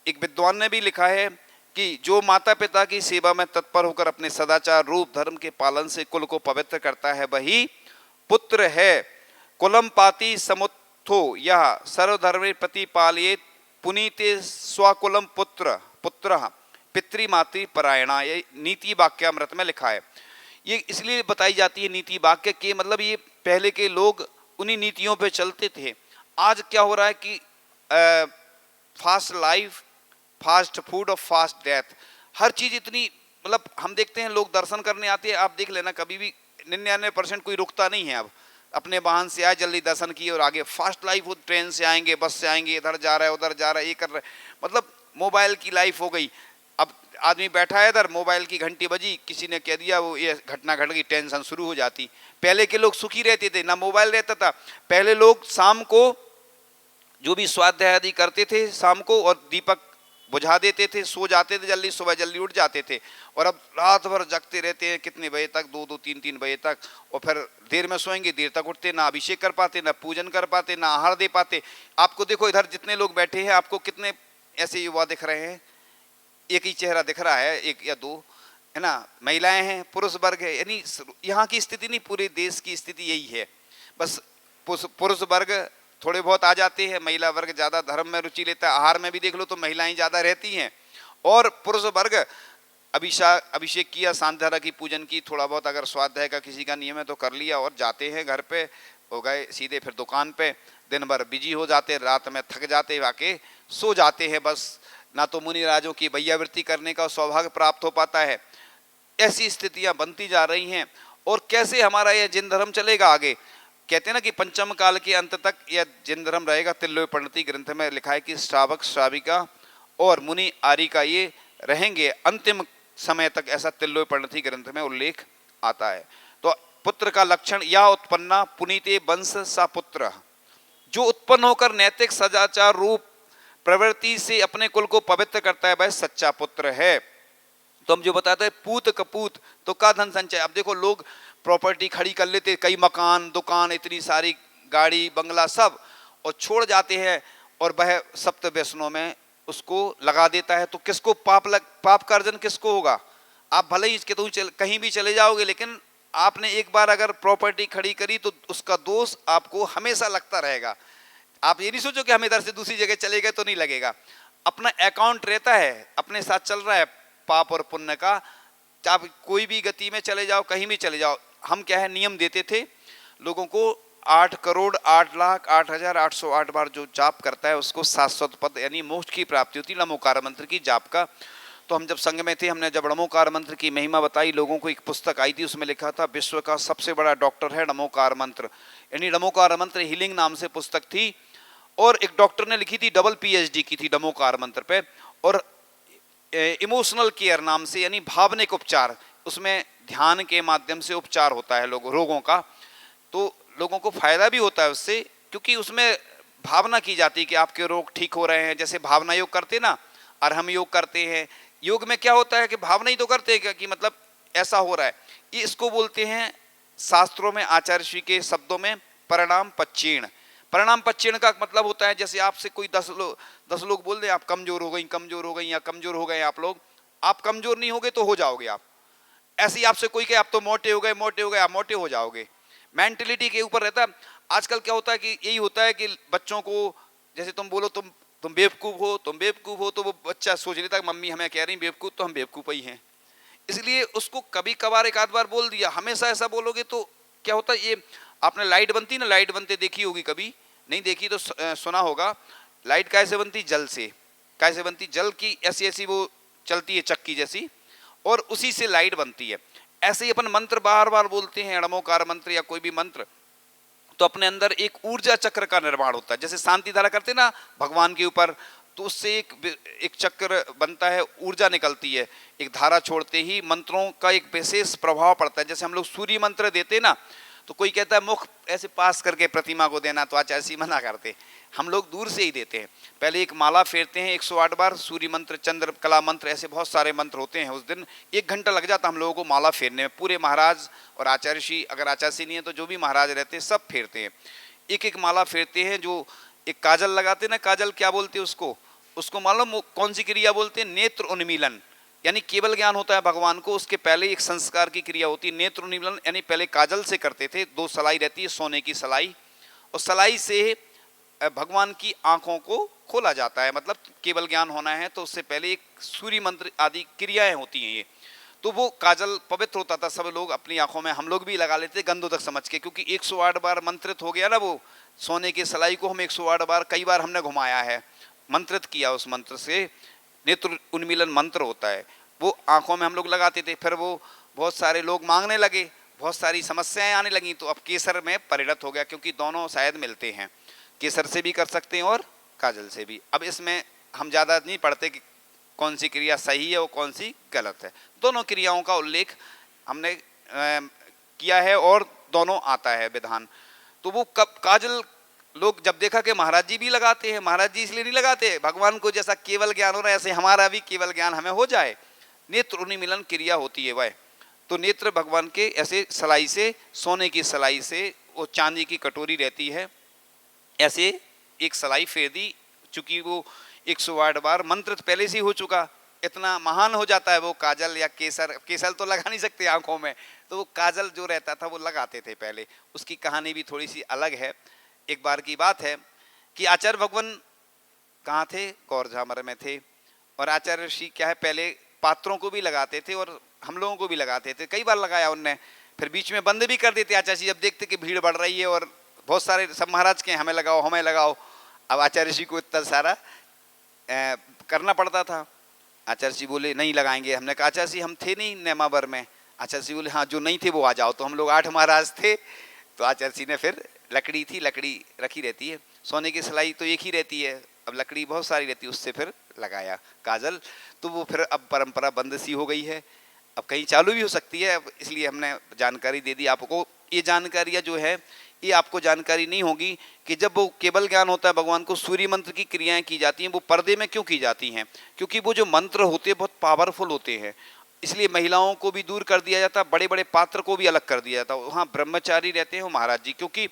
एक विद्वान ने भी लिखा है कि जो माता पिता की सेवा में तत्पर होकर अपने सदाचार रूप धर्म के पालन से कुल को पवित्र करता है वही पुत्र है। कुलम पाति समुत्थो यह सर्वधर्मे प्रतिपालयेत पुनीते स्वकुलम पुत्र पुत्रः पितृमातृ परायणा, ये नीति वाक्यामृत में लिखा है। ये इसलिए बताई जाती है नीति वाक्य के, मतलब ये पहले के लोग उन्हीं नीतियों पे चलते थे। आज क्या हो रहा है कि फास्ट लाइफ, फास्ट फूड और फास्ट डेथ, हर चीज इतनी, मतलब हम देखते हैं लोग दर्शन करने आते हैं, आप देख लेना कभी भी 99% कोई रुकता नहीं है। अब अपने वाहन से आए, जल्दी दर्शन किए और आगे फास्ट लाइफ हो, ट्रेन से आएंगे, बस से आएंगे, इधर जा रहा है उधर जा रहा है, ये कर रहा है, मतलब मोबाइल की लाइफ हो गई। अब आदमी बैठा है इधर, मोबाइल की घंटी बजी, किसी ने कह दिया, वो ये घटना घट गई, टेंशन शुरू हो जाती। पहले के लोग सुखी रहते थे, ना मोबाइल रहता था। पहले लोग शाम को जो भी स्वाध्याय आदि करते थे शाम को, और दीपक बुझा देते थे, सो जाते थे जल्दी, सुबह जल्दी उठ जाते थे। और अब रात भर जगते रहते हैं, कितने बजे तक, 2-2 3-3 बजे तक, और फिर देर में सोएंगे, देर तक उठते, ना अभिषेक कर पाते, ना पूजन कर पाते, ना आहार दे पाते। आपको देखो इधर जितने लोग बैठे हैं, आपको कितने ऐसे युवा दिख रहे हैं? एक ही चेहरा दिख रहा है, एक या दो, है ना? महिलाएं हैं, पुरुष वर्ग है। यानी यहाँ की स्थिति नहीं, पूरे देश की स्थिति यही है। बस पुरुष वर्ग थोड़े बहुत आ जाते हैं, महिला वर्ग ज्यादा धर्म में रुचि लेता है। आहार में भी देख लो तो महिलाएं ज्यादा रहती हैं, और पुरुष वर्ग अभिषेक किया, सांध्यारा की पूजन की, थोड़ा बहुत अगर स्वाध्याय का किसी का नियम है तो कर लिया, और जाते हैं घर पे, हो गए सीधे फिर दुकान पे, दिन भर बिजी हो जाते, रात में थक जाते, आके सो जाते हैं। बस ना तो मुनि राजों की वैयावृत्ति करने का सौभाग्य प्राप्त हो पाता है। ऐसी स्थितियां बनती जा रही हैं। और कैसे हमारा यह जिन धर्म चलेगा आगे? कहते हैं ना कि पंचम काल के अंत तक यह जिन धर्म रहेगा। तिल्लोय पंडिती ग्रंथ में लिखा है कि श्रावक श्राविका और मुनि आर्य का ये रहेंगे अंतिम समय तक, ऐसा तिल्लोय पंडिती ग्रंथ में उल्लेख आता है। तो पुत्र का लक्षण, या उत्पन्ना पुनीते वंश सा पुत्र, जो उत्पन्न होकर नैतिक सदाचार रूप प्रवृत्ति से अपने कुल को पवित्र करता है, वह सच्चा पुत्र है। तो हम जो बताते हैं पूत कपूत, तो का धन संचय। अब देखो लोग प्रॉपर्टी खड़ी कर लेते, कई मकान, दुकान, इतनी सारी गाड़ी, बंगला सब, और छोड़ जाते हैं, और वह सप्त व्यसनों में उसको लगा देता है। तो किसको पाप का अर्जन किसको होगा? आप भले ही कहीं भी चले जाओगे, लेकिन आपने एक बार अगर प्रॉपर्टी खड़ी करी तो उसका दोष आपको हमेशा लगता रहेगा। आप ये नहीं सोचो कि हम इधर से दूसरी जगह चले गए तो नहीं लगेगा। अपना अकाउंट रहता है, अपने साथ चल रहा है पाप और पुण्य का। आप कोई भी गति में चले जाओ, कहीं भी चले जाओ। हम क्या है, नियम देते थे लोगों को, 8 करोड़ 8 लाख 8,808 बार जो जाप करता है उसको 700 पद यानी मोक्ष की प्राप्ति होती है, नमोकार मंत्र की जाप का। तो हम जब संघ में थे, हमने जब नमोकार मंत्र की महिमा बताई लोगों को, एक पुस्तक आई थी, उसमें लिखा था विश्व का सबसे बड़ा डॉक्टर है नमोकार मंत्र, यानी नमोकार मंत्र हीलिंग नाम से पुस्तक थी। और एक डॉक्टर ने लिखी थी, डबल PhD की थी नमोकार मंत्र पे। और इमोशनल केयर नाम से, यानी भावनिक उपचार, उसमें ध्यान के माध्यम से उपचार होता है रोगों का। तो लोगों को फायदा भी होता है उससे, क्योंकि उसमें भावना की जाती है कि आपके रोग ठीक हो रहे हैं। जैसे भावना योग करते ना, और हम योग करते हैं, योग में क्या होता है कि भावना ही तो करते हैं कि मतलब ऐसा हो रहा है। ये इसको बोलते हैं शास्त्रों में, आचार्य श्री के शब्दों में, परिणाम पक्षीण। परिणाम पक्षीण का मतलब होता है, जैसे आपसे कोई 10 लोग बोल दें आप कमजोर हो गई या कमजोर हो गए आप लोग, आप कमजोर नहीं होगे तो हो जाओगे आप। ऐसे ही आपसे कोई कहे आप तो मोटे हो गए, आप मोटे हो जाओगे। मेंटलिटी के ऊपर रहता है। आजकल क्या होता है कि यही होता है कि बच्चों को, जैसे तुम बोलो तुम बेवकूफ हो, तो वो बच्चा सोच लेता है मम्मी हमें कह रही बेवकूफ, तो हम बेवकूफ ही हैं। इसलिए उसको कभी कभार एक आध बार बोल दिया। हमेशा ऐसा बोलोगे तो क्या होता है, ये आपने लाइट बनती ना, लाइट बनते देखी होगी, कभी नहीं देखी तो सुना होगा। लाइट कैसे बनती? जल से। कैसे बनती? जल की ऐसी ऐसी वो चलती है चक्की जैसी, और उसी से लाइट बनती है। ऐसे ही अपन मंत्र बार बार बोलते हैं, नमोकार मंत्र या कोई भी मंत्र, तो अपने अंदर एक ऊर्जा चक्र का निर्माण होता है। जैसे शांति धारा करते ना भगवान के ऊपर, तो उससे एक चक्र बनता है, ऊर्जा निकलती है। एक धारा छोड़ते ही मंत्रों का एक विशेष प्रभाव पड़ता है। जैसे हम लोग सूर्य मंत्र देते ना, तो कोई कहता है मुख ऐसे पास करके प्रतिमा को देना, तो आचार्य जी मना करते, हम लोग दूर से ही देते हैं। पहले एक माला फेरते हैं 108 बार, सूर्य मंत्र, चंद्र कला मंत्र, ऐसे बहुत सारे मंत्र होते हैं। उस दिन 1 घंटा लग जाता हम लोगों को माला फेरने में। पूरे महाराज और आचार्य श्री, अगर आचार्य श्री नहीं है तो जो भी महाराज रहते हैं सब फेरते हैं। एक एक माला फेरते हैं। जो एक काजल लगाते हैं ना, काजल क्या बोलते हैं उसको मालूम कौन सी क्रिया बोलते हैं? नेत्र उन्मीलन, यानी केवल ज्ञान होता है भगवान को, उसके पहले एक संस्कार की क्रिया होती है नेत्र उन्मीलन। यानी पहले काजल से करते थे, 2 सलाई रहती है सोने की सलाई, और सलाई से भगवान की आंखों को खोला जाता है। मतलब केवल ज्ञान होना है तो उससे पहले एक सूर्य मंत्र आदि क्रियाएं होती हैं ये। तो वो काजल पवित्र होता था, सब लोग अपनी आंखों में, हम लोग भी लगा लेते गंधों तक समझ के, क्योंकि 108 बार मंत्रित हो गया ना वो सोने की सलाई को। हम 108 बार, कई बार हमने घुमाया है, मंत्रित किया उस मंत्र से। नेत्र उन्मीलन मंत्र होता है, वो आंखों में हम लोग लगाते थे। फिर वो बहुत सारे लोग मांगने लगे, बहुत सारी समस्याएं आने लगी, तो अब केसर में परिणत हो गया, क्योंकि दोनों शायद मिलते हैं, केसर से भी कर सकते हैं और काजल से भी। अब इसमें हम ज़्यादा नहीं पढ़ते कि कौन सी क्रिया सही है और कौन सी गलत है। दोनों क्रियाओं का उल्लेख हमने किया है और दोनों आता है विधान। तो वो कब काजल लोग जब देखा कि महाराज जी भी लगाते हैं, महाराज जी इसलिए नहीं लगाते भगवान को जैसा केवल ज्ञान हो रहा है ऐसे हमारा भी केवल ज्ञान हमें हो जाए। नेत्र उन्मिलन क्रिया होती है वह, तो नेत्र भगवान के ऐसे सलाई से, सोने की सलाई से, वो चांदी की कटोरी रहती है, ऐसे एक सलाई फेर दी, चूंकि वो 108 बार मंत्र पहले से ही हो चुका, इतना महान हो जाता है वो काजल या केसर, केसर तो लगा नहीं सकते आंखों में, तो वो काजल जो रहता था वो लगाते थे पहले। उसकी कहानी भी थोड़ी सी अलग है। एक बार की बात है कि आचार्य भगवान कहाँ थे, गौरझामर में थे, और आचार्य ऋषि क्या है पहले पात्रों को भी लगाते थे और हम लोगों को भी लगाते थे, कई बार लगाया उनने, फिर बीच में बंद भी कर देते आचार्य जी जब देखते कि भीड़ बढ़ रही है और बहुत सारे सब महाराज के हमें लगाओ हमें लगाओ। अब आचार्य जी को इतना सारा करना पड़ता था। आचार्य जी बोले नहीं लगाएंगे, हमने कहा आचार्य जी हम थे नहीं नेमावर में, आचार्य जी बोले हाँ जो नहीं थे वो आ जाओ, तो हम लोग 8 महाराज थे, तो आचार्य जी ने फिर लकड़ी थी, लकड़ी रखी रहती है, सोने की सिलाई तो एक ही रहती है, अब लकड़ी बहुत सारी रहती है, उससे फिर लगाया काजल, तो वो फिर अब परंपरा बंद सी हो गई है, अब कहीं चालू भी हो सकती है, अब इसलिए हमने जानकारी दे दी आपको। ये जानकारियाँ जो है ये आपको जानकारी नहीं होगी कि जब वो केवल ज्ञान होता है भगवान को सूर्य मंत्र की क्रियाएं की जाती हैं वो पर्दे में क्यों की जाती हैं, क्योंकि वो जो मंत्र होते हैं बहुत पावरफुल होते हैं, इसलिए महिलाओं को भी दूर कर दिया जाता, बड़े बड़े पात्र को भी अलग कर दिया जाता। वहाँ ब्रह्मचारी रहते हैं महाराज जी, क्योंकि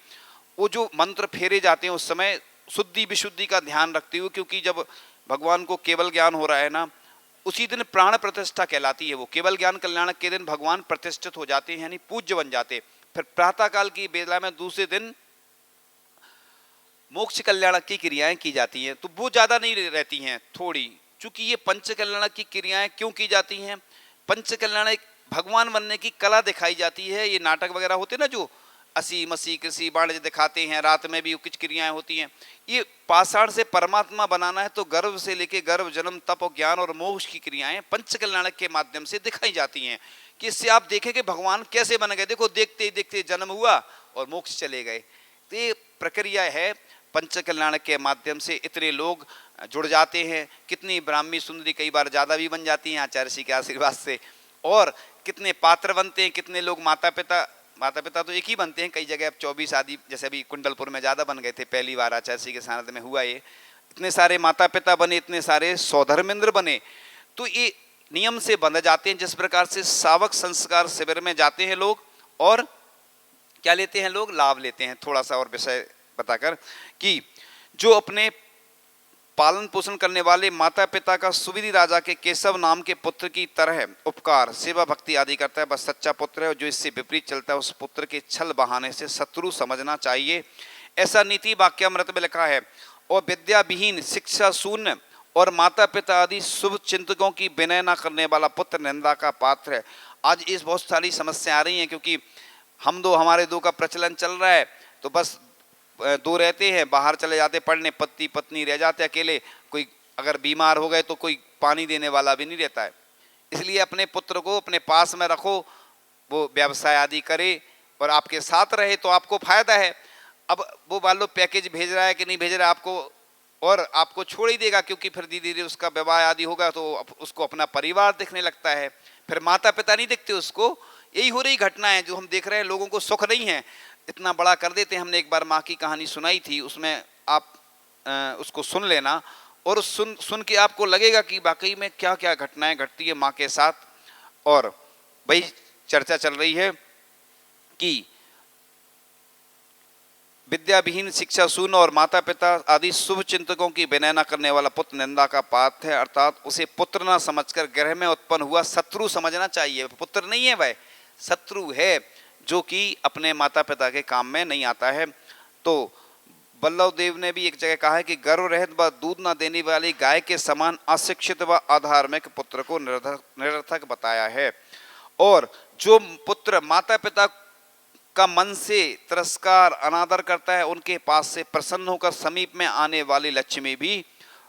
वो जो मंत्र फेरे जाते हैं उस समय शुद्धि विशुद्धि का ध्यान रखते हुए, क्योंकि जब भगवान को केवल ज्ञान हो रहा है ना उसी दिन प्राण प्रतिष्ठा कहलाती है, वो केवल ज्ञान कल्याणक के दिन भगवान प्रतिष्ठित हो जाते हैं यानी पूज्य बन जाते। फिर प्रातः काल की बेला में दूसरे दिन मोक्ष कल्याणक की क्रियाएं की जाती हैं, तो वो ज्यादा नहीं रहती हैं थोड़ी, चूंकि ये पंच कल्याणक की क्रियाएं क्यों की जाती हैं, पंच कल्याणक भगवान बनने की कला दिखाई जाती है। ये नाटक वगैरह होते ना जो असी मसी कृषि वाणिज्य दिखाते हैं, रात में भी कुछ क्रियाएं होती हैं, ये पाषाण से परमात्मा बनाना है तो गर्भ से लेके गर्भ जन्म तप और ज्ञान और मोक्ष की क्रियाएं पंच कल्याणक के माध्यम से दिखाई जाती हैं, कि इससे आप देखें कि भगवान कैसे बन गए। देखो देखते ही देखते जन्म हुआ और मोक्ष चले गए, तो ये प्रक्रिया है पंच कल्याण के माध्यम से इतने लोग जुड़ जाते हैं। कितनी ब्राह्मी सुंदरी कई बार ज़्यादा भी बन जाती हैं आचार्य जी के आशीर्वाद से, और कितने पात्र बनते हैं, कितने लोग माता पिता तो एक ही बनते हैं, कई जगह अब 24 आदि, जैसे अभी कुंडलपुर में ज़्यादा बन गए थे, पहली बार आचार्य जी के सानिध्य में हुआ ये, इतने सारे माता पिता बने, इतने सारे सौधर्मेंद्र बने, तो ये नियम से बंध जाते हैं। जिस प्रकार से सावक संस्कार शिविर में जाते हैं लोग और क्या लेते हैं लोग, लाभ लेते हैं। थोड़ा सा और विषय बताकर कि जो अपने पालन पोषण करने वाले माता पिता का सुविधि राजा के केशव नाम के पुत्र की तरह उपकार सेवा भक्ति आदि करता है, बस सच्चा पुत्र है। और जो इससे विपरीत चलता है उस पुत्र के छल बहाने से शत्रु समझना चाहिए, ऐसा नीति वाक्यामृत में लिखा है। और विद्या विहीन, शिक्षा शून्य और माता पिता आदि शुभ चिंतकों की विनय न करने वाला पुत्र निंदा का पात्र है। आज इस बहुत सारी समस्या आ रही हैं, क्योंकि हम दो हमारे दो का प्रचलन चल रहा है, तो बस दो रहते हैं, बाहर चले जाते पढ़ने, पति पत्नी रह जाते अकेले, कोई अगर बीमार हो गए तो कोई पानी देने वाला भी नहीं रहता है। इसलिए अपने पुत्र को अपने पास में रखो, वो व्यवसाय आदि करे और आपके साथ रहे तो आपको फायदा है। अब वो मान लो पैकेज भेज रहा है कि नहीं भेज रहा है आपको, और आपको छोड़ ही देगा, क्योंकि फिर धीरे धीरे उसका विवाह आदि होगा तो उसको अपना परिवार दिखने लगता है, फिर माता पिता नहीं दिखते उसको। यही हो रही घटनाएं जो हम देख रहे हैं, लोगों को सुख नहीं है, इतना बड़ा कर देते हैं। हमने एक बार माँ की कहानी सुनाई थी, उसमें आप उसको सुन लेना, और सुन के आपको लगेगा कि वाकई में क्या क्या घटनाएं घटती है माँ के साथ। और वही चर्चा चल रही है कि विद्या विहीन, शिक्षा शून्य और माता पिता आदि शुभ चिंतकों की विनय न करने वाला पुत्र निंदा का पात्र है, अर्थात उसे पुत्र न समझकर गृह में उत्पन्न हुआ शत्रु समझना चाहिए। पुत्र नहीं है, वह शत्रु है जो कि अपने माता पिता के काम में नहीं आता है। तो बल्लभ देव ने भी एक जगह कहा है कि गर्भ रहित व दूध न देने वाली गाय के समान अशिक्षित व अधार्मिक पुत्र को निरर्थक बताया है। और जो पुत्र माता पिता का मन से तिरस्कार अनादर करता है, उनके पास से प्रसन्न होकर समीप में आने वाली लक्ष्मी भी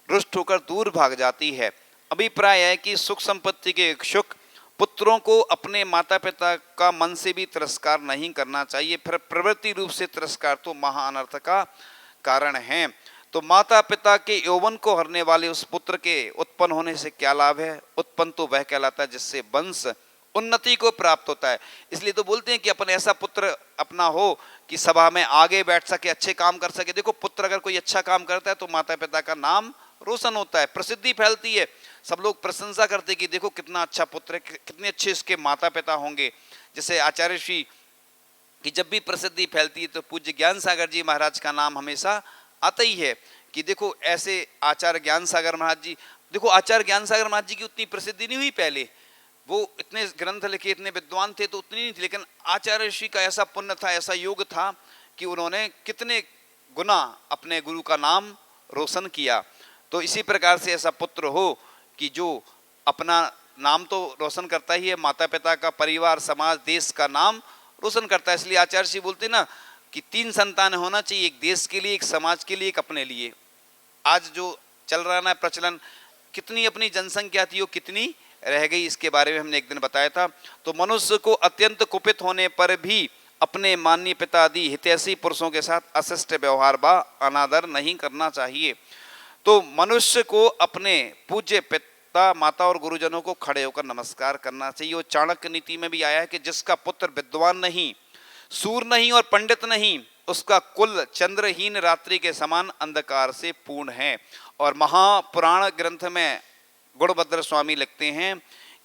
रुष्ट होकर दूर भाग जाती है। अभिप्राय है कि सुख संपत्ति के इच्छुक पुत्रों को अपने माता पिता का मन से भी तिरस्कार नहीं करना चाहिए, फिर प्रवृत्ति रूप से तिरस्कार तो महाअनर्थ का कारण है। तो माता पिता के यौवन को हरने वाले उस पुत्र के उत्पन्न होने से क्या लाभ है? उत्पन्न तो वह कहलाता है जिससे वंश उन्नति को प्राप्त होता है। इसलिए तो बोलते हैं कि अपन ऐसा पुत्र अपना हो कि सभा में आगे बैठ सके, अच्छे काम कर सके। देखो पुत्र अगर कोई अच्छा काम करता है तो माता पिता का नाम रोशन होता है, प्रसिद्धि फैलती है, सब लोग प्रशंसा करते हैं कि देखो कितना अच्छा पुत्र है, कितने अच्छे इसके माता पिता होंगे। जैसे आचार्य श्री की जब भी प्रसिद्धि फैलती है तो पूज्य ज्ञान सागर जी महाराज का नाम हमेशा आता ही है कि देखो ऐसे आचार्य ज्ञान सागर महाराज जी। देखो आचार्य ज्ञान सागर महाराज जी की उतनी प्रसिद्धि नहीं हुई पहले, वो इतने ग्रंथ लिखे, इतने विद्वान थे तो उतनी नहीं थी, लेकिन आचार्य ऋषि का ऐसा पुण्य था, ऐसा योग था कि उन्होंने कितने गुना अपने गुरु का नाम रोशन किया। तो इसी प्रकार से ऐसा पुत्र हो कि जो अपना नाम तो रोशन करता ही है, माता पिता का, परिवार, समाज, देश का नाम रोशन करता है। इसलिए आचार्य जी बोलते ना कि 3 संतान होना चाहिए, एक देश के लिए, एक समाज के लिए, एक अपने लिए। आज जो चल रहा ना प्रचलन, कितनी अपनी जनसंख्या थी वो कितनी रह गई, इसके बारे में हमने एक दिन बताया था। तो मनुष्य को अत्यंत कुपित होने पर भी अपने माननीय पिता आदि हितैषी पुरुषों के साथ अशिष्ट व्यवहार व अनादर नहीं करना चाहिए। तो मनुष्य को अपने पूज्य पिता, माता और गुरुजनों को खड़े होकर नमस्कार करना चाहिए। और चाणक्य नीति में भी आया है कि जिसका पुत्र विद्वान नहीं, सूर नहीं और पंडित नहीं, उसका कुल चंद्रहीन रात्रि के समान अंधकार से पूर्ण है। और महापुराण ग्रंथ में गुणभद्र स्वामी लिखते हैं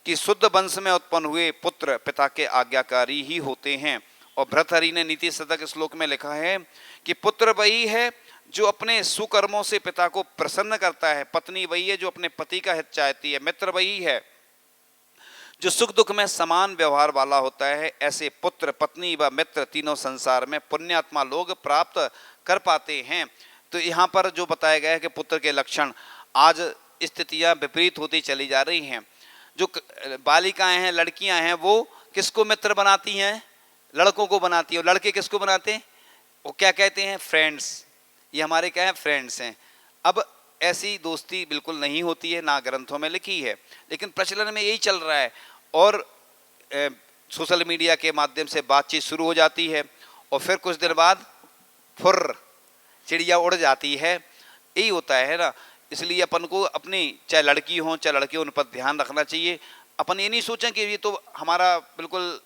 कि शुद्ध वंश में उत्पन्न हुए पुत्र पिता के आज्ञाकारी ही होते हैं। और भर्तहरि ने नीति शतक श्लोक में लिखा है कि पुत्र वही है जो अपने सुकर्मों से पिता को प्रसन्न करता है, पत्नी वही है जो अपने पति का हित चाहती है, मित्र वही है जो सुख दुख में समान व्यवहार वाला होता है। ऐसे पुत्र, पत्नी व मित्र तीनों संसार में पुण्यात्मा लोग प्राप्त कर पाते हैं। तो यहाँ पर जो बताया गया है कि पुत्र के लक्षण, आज स्थितियाँ विपरीत होती चली जा रही हैं। जो बालिकाएं हैं, लड़कियां हैं, वो किसको मित्र बनाती हैं? लड़कों को बनाती है। और लड़के किसको बनाते हैं? वो क्या कहते हैं? फ्रेंड्स। ये हमारे क्या है? फ्रेंड्स हैं। अब ऐसी दोस्ती बिल्कुल नहीं होती है, ना ग्रंथों में लिखी है, लेकिन प्रचलन में यही चल रहा है। और सोशल मीडिया के माध्यम से बातचीत शुरू हो जाती है और फिर कुछ देर बाद फुर्र चिड़िया उड़ जाती है, यही होता है ना। इसलिए अपन को अपनी, चाहे लड़की हो चाहे लड़के हो, उन पर ध्यान रखना चाहिए। अपन ये नहीं सोचें कि ये तो हमारा बिल्कुल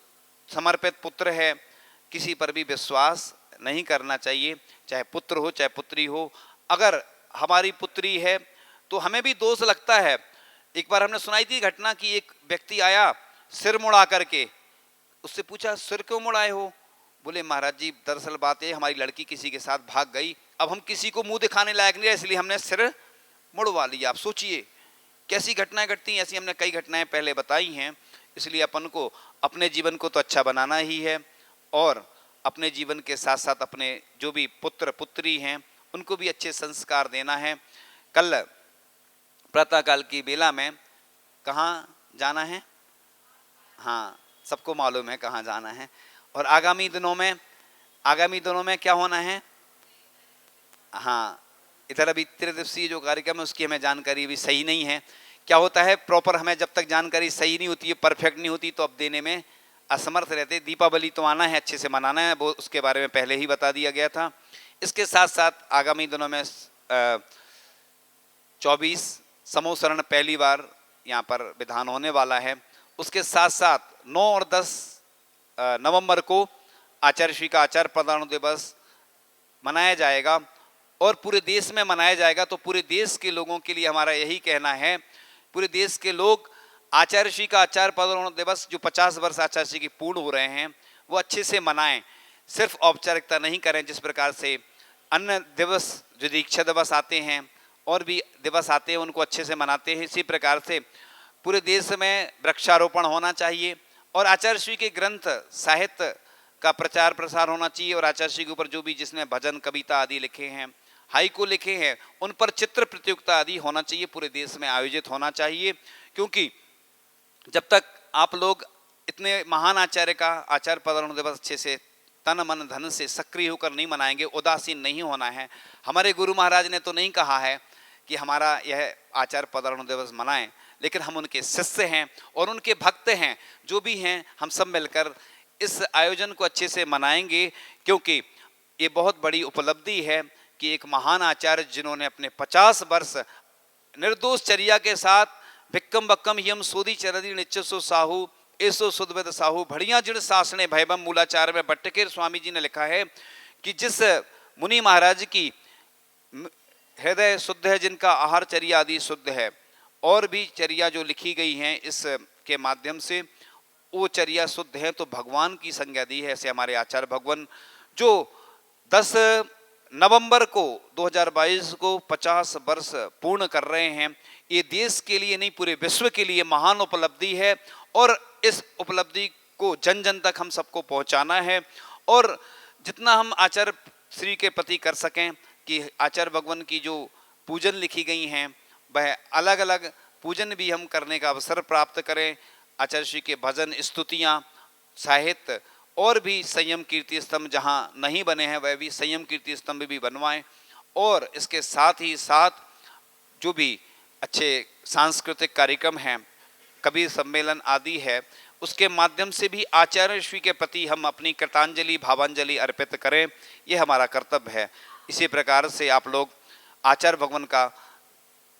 समर्पित पुत्र है, किसी पर भी विश्वास नहीं करना चाहिए, चाहे पुत्र हो चाहे पुत्री हो। अगर हमारी पुत्री है तो हमें भी दोष लगता है। एक बार हमने सुनाई थी घटना कि एक व्यक्ति आया सिर मुड़ा करके, उससे पूछा सिर क्यों मुड़ाए हो? बोले महाराज जी दरअसल बात है हमारी लड़की किसी के साथ भाग गई, अब हम किसी को मुंह दिखाने लायक नहीं रहे, इसलिए हमने सिर मुड़वा लिया। आप सोचिए कैसी घटनाएं घटती हैं। ऐसी हमने कई घटनाएं पहले बताई हैं। इसलिए अपन को अपने जीवन को तो अच्छा बनाना ही है और अपने जीवन के साथ साथ अपने जो भी पुत्र पुत्री हैं उनको भी अच्छे संस्कार देना है। कल प्रातःकाल की बेला में कहाँ जाना है? हाँ, सबको मालूम है कहाँ जाना है। और आगामी दिनों में क्या होना है? हाँ, इधर अभी त्रिदिवसीय जो कार्यक्रम है उसकी हमें जानकारी भी सही नहीं है। क्या होता है प्रॉपर, हमें जब तक जानकारी सही नहीं होती है, परफेक्ट नहीं होती, तो अब देने में असमर्थ रहते। दीपावली तो आना है, अच्छे से मनाना है, वो उसके बारे में पहले ही बता दिया गया था। इसके साथ साथ आगामी दिनों में 24 समूह शरण पहली बार यहाँ पर विधान होने वाला है। उसके साथ साथ 9 और 10 नवंबर को आचार्य श्री का आचार्य पदार्पण दिवस मनाया जाएगा और पूरे देश में मनाया जाएगा। तो पूरे देश के लोगों के लिए हमारा यही कहना है, पूरे देश के लोग आचार्य श्री का आचार्य पदार्पण दिवस जो 50 वर्ष आचार्य श्री की पूर्ण हो रहे हैं वो अच्छे से मनाएं, सिर्फ औपचारिकता नहीं करें। जिस प्रकार से अन्य दिवस जो दीक्षा दिवस आते हैं और भी दिवस आते हैं उनको अच्छे से मनाते हैं, इसी प्रकार से पूरे देश में वृक्षारोपण होना चाहिए और आचार्य श्री के ग्रंथ साहित्य का प्रचार प्रसार होना चाहिए। और आचार्य श्री के ऊपर जो भी जिसने भजन कविता आदि लिखे हैं, हाइकू लिखे हैं, उन पर चित्र प्रतियोगिता आदि होना चाहिए, पूरे देश में आयोजित होना चाहिए। क्योंकि जब तक आप लोग इतने महान आचार्य का आचार्य पदार्पण दिवस अच्छे से तन मन धन से सक्रिय होकर नहीं मनाएंगे, उदासीन नहीं होना है। हमारे गुरु महाराज ने तो नहीं कहा है कि हमारा यह आचार्य पदार्पण दिवस मनाएं, लेकिन हम उनके शिष्य हैं और उनके भक्त हैं, जो भी हैं हम सब मिलकर इस आयोजन को अच्छे से मनाएंगे। क्योंकि ये बहुत बड़ी उपलब्धि है कि एक महान आचार्य जिन्होंने अपने 50 वर्ष निर्दोष चर्या के साथ भिक्कम बक्कम यम सोदी चरदी निच्चसो साहू एसो सुदविद साहू भड़िया जिण सासने भयबम। मूलाचार में भट्टकेर स्वामी जी ने लिखा है कि जिस मुनि महाराज की हृदय शुद्ध है, जिनका आहार चर्या आदि शुद्ध है, और भी चर्या जो लिखी गई हैं इस के माध्यम से, वो चर्या शुद्ध है, तो भगवान की संज्ञा दी है। ऐसे हमारे आचार्य भगवान जो 10 नवंबर को 2022 को 50 वर्ष पूर्ण कर रहे हैं, ये देश के लिए नहीं पूरे विश्व के लिए महान उपलब्धि है। और इस उपलब्धि को जन जन तक हम सबको पहुंचाना है, और जितना हम आचार्य श्री के प्रति कर सकें कि आचार्य भगवान की जो पूजन लिखी गई हैं वह अलग अलग पूजन भी हम करने का अवसर प्राप्त करें। आचार्य श्री के भजन, स्तुतियाँ, साहित्य और भी संयम कीर्ति स्तंभ जहाँ नहीं बने हैं वह भी संयम कीर्ति स्तंभ भी बनवाएं। और इसके साथ ही साथ जो भी अच्छे सांस्कृतिक कार्यक्रम हैं, कवि सम्मेलन आदि है, उसके माध्यम से भी आचार्य श्री के प्रति हम अपनी कृतांजलि भावांजलि अर्पित करें, यह हमारा कर्तव्य है। इसी प्रकार से आप लोग आचार्य भगवान का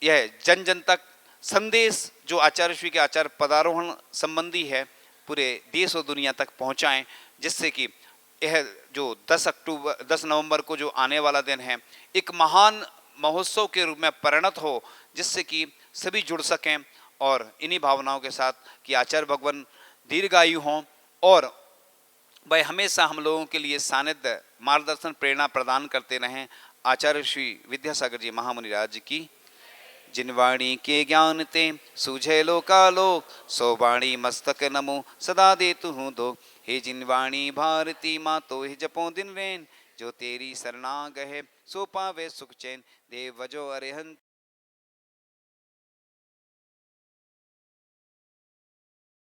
यह जन जन तक संदेश जो आचार्य श्री के आचार्य पदारोहण संबंधी है पूरे देश और दुनिया तक पहुंचाएं, जिससे कि यह जो 10 नवंबर को जो आने वाला दिन है एक महान महोत्सव के रूप में परिणत हो, जिससे कि सभी जुड़ सकें। और इन्हीं भावनाओं के साथ कि आचार्य भगवान दीर्घायु हों और वह हमेशा हम लोगों के लिए सानिध्य, मार्गदर्शन, प्रेरणा प्रदान करते रहें। आचार्य श्री विद्यासागर जी महामुनि राज की। जिन वाणी के ज्ञान ते सूझे लोकालोक, सो वाणी मस्तक नमो सदा देतु हूँ दो। हे जिन वाणी भारती माँ तो ही जपो दिन रैन, जो तेरी शरणा गहे सो पावे सुख चैन। देव वजो अरिहंत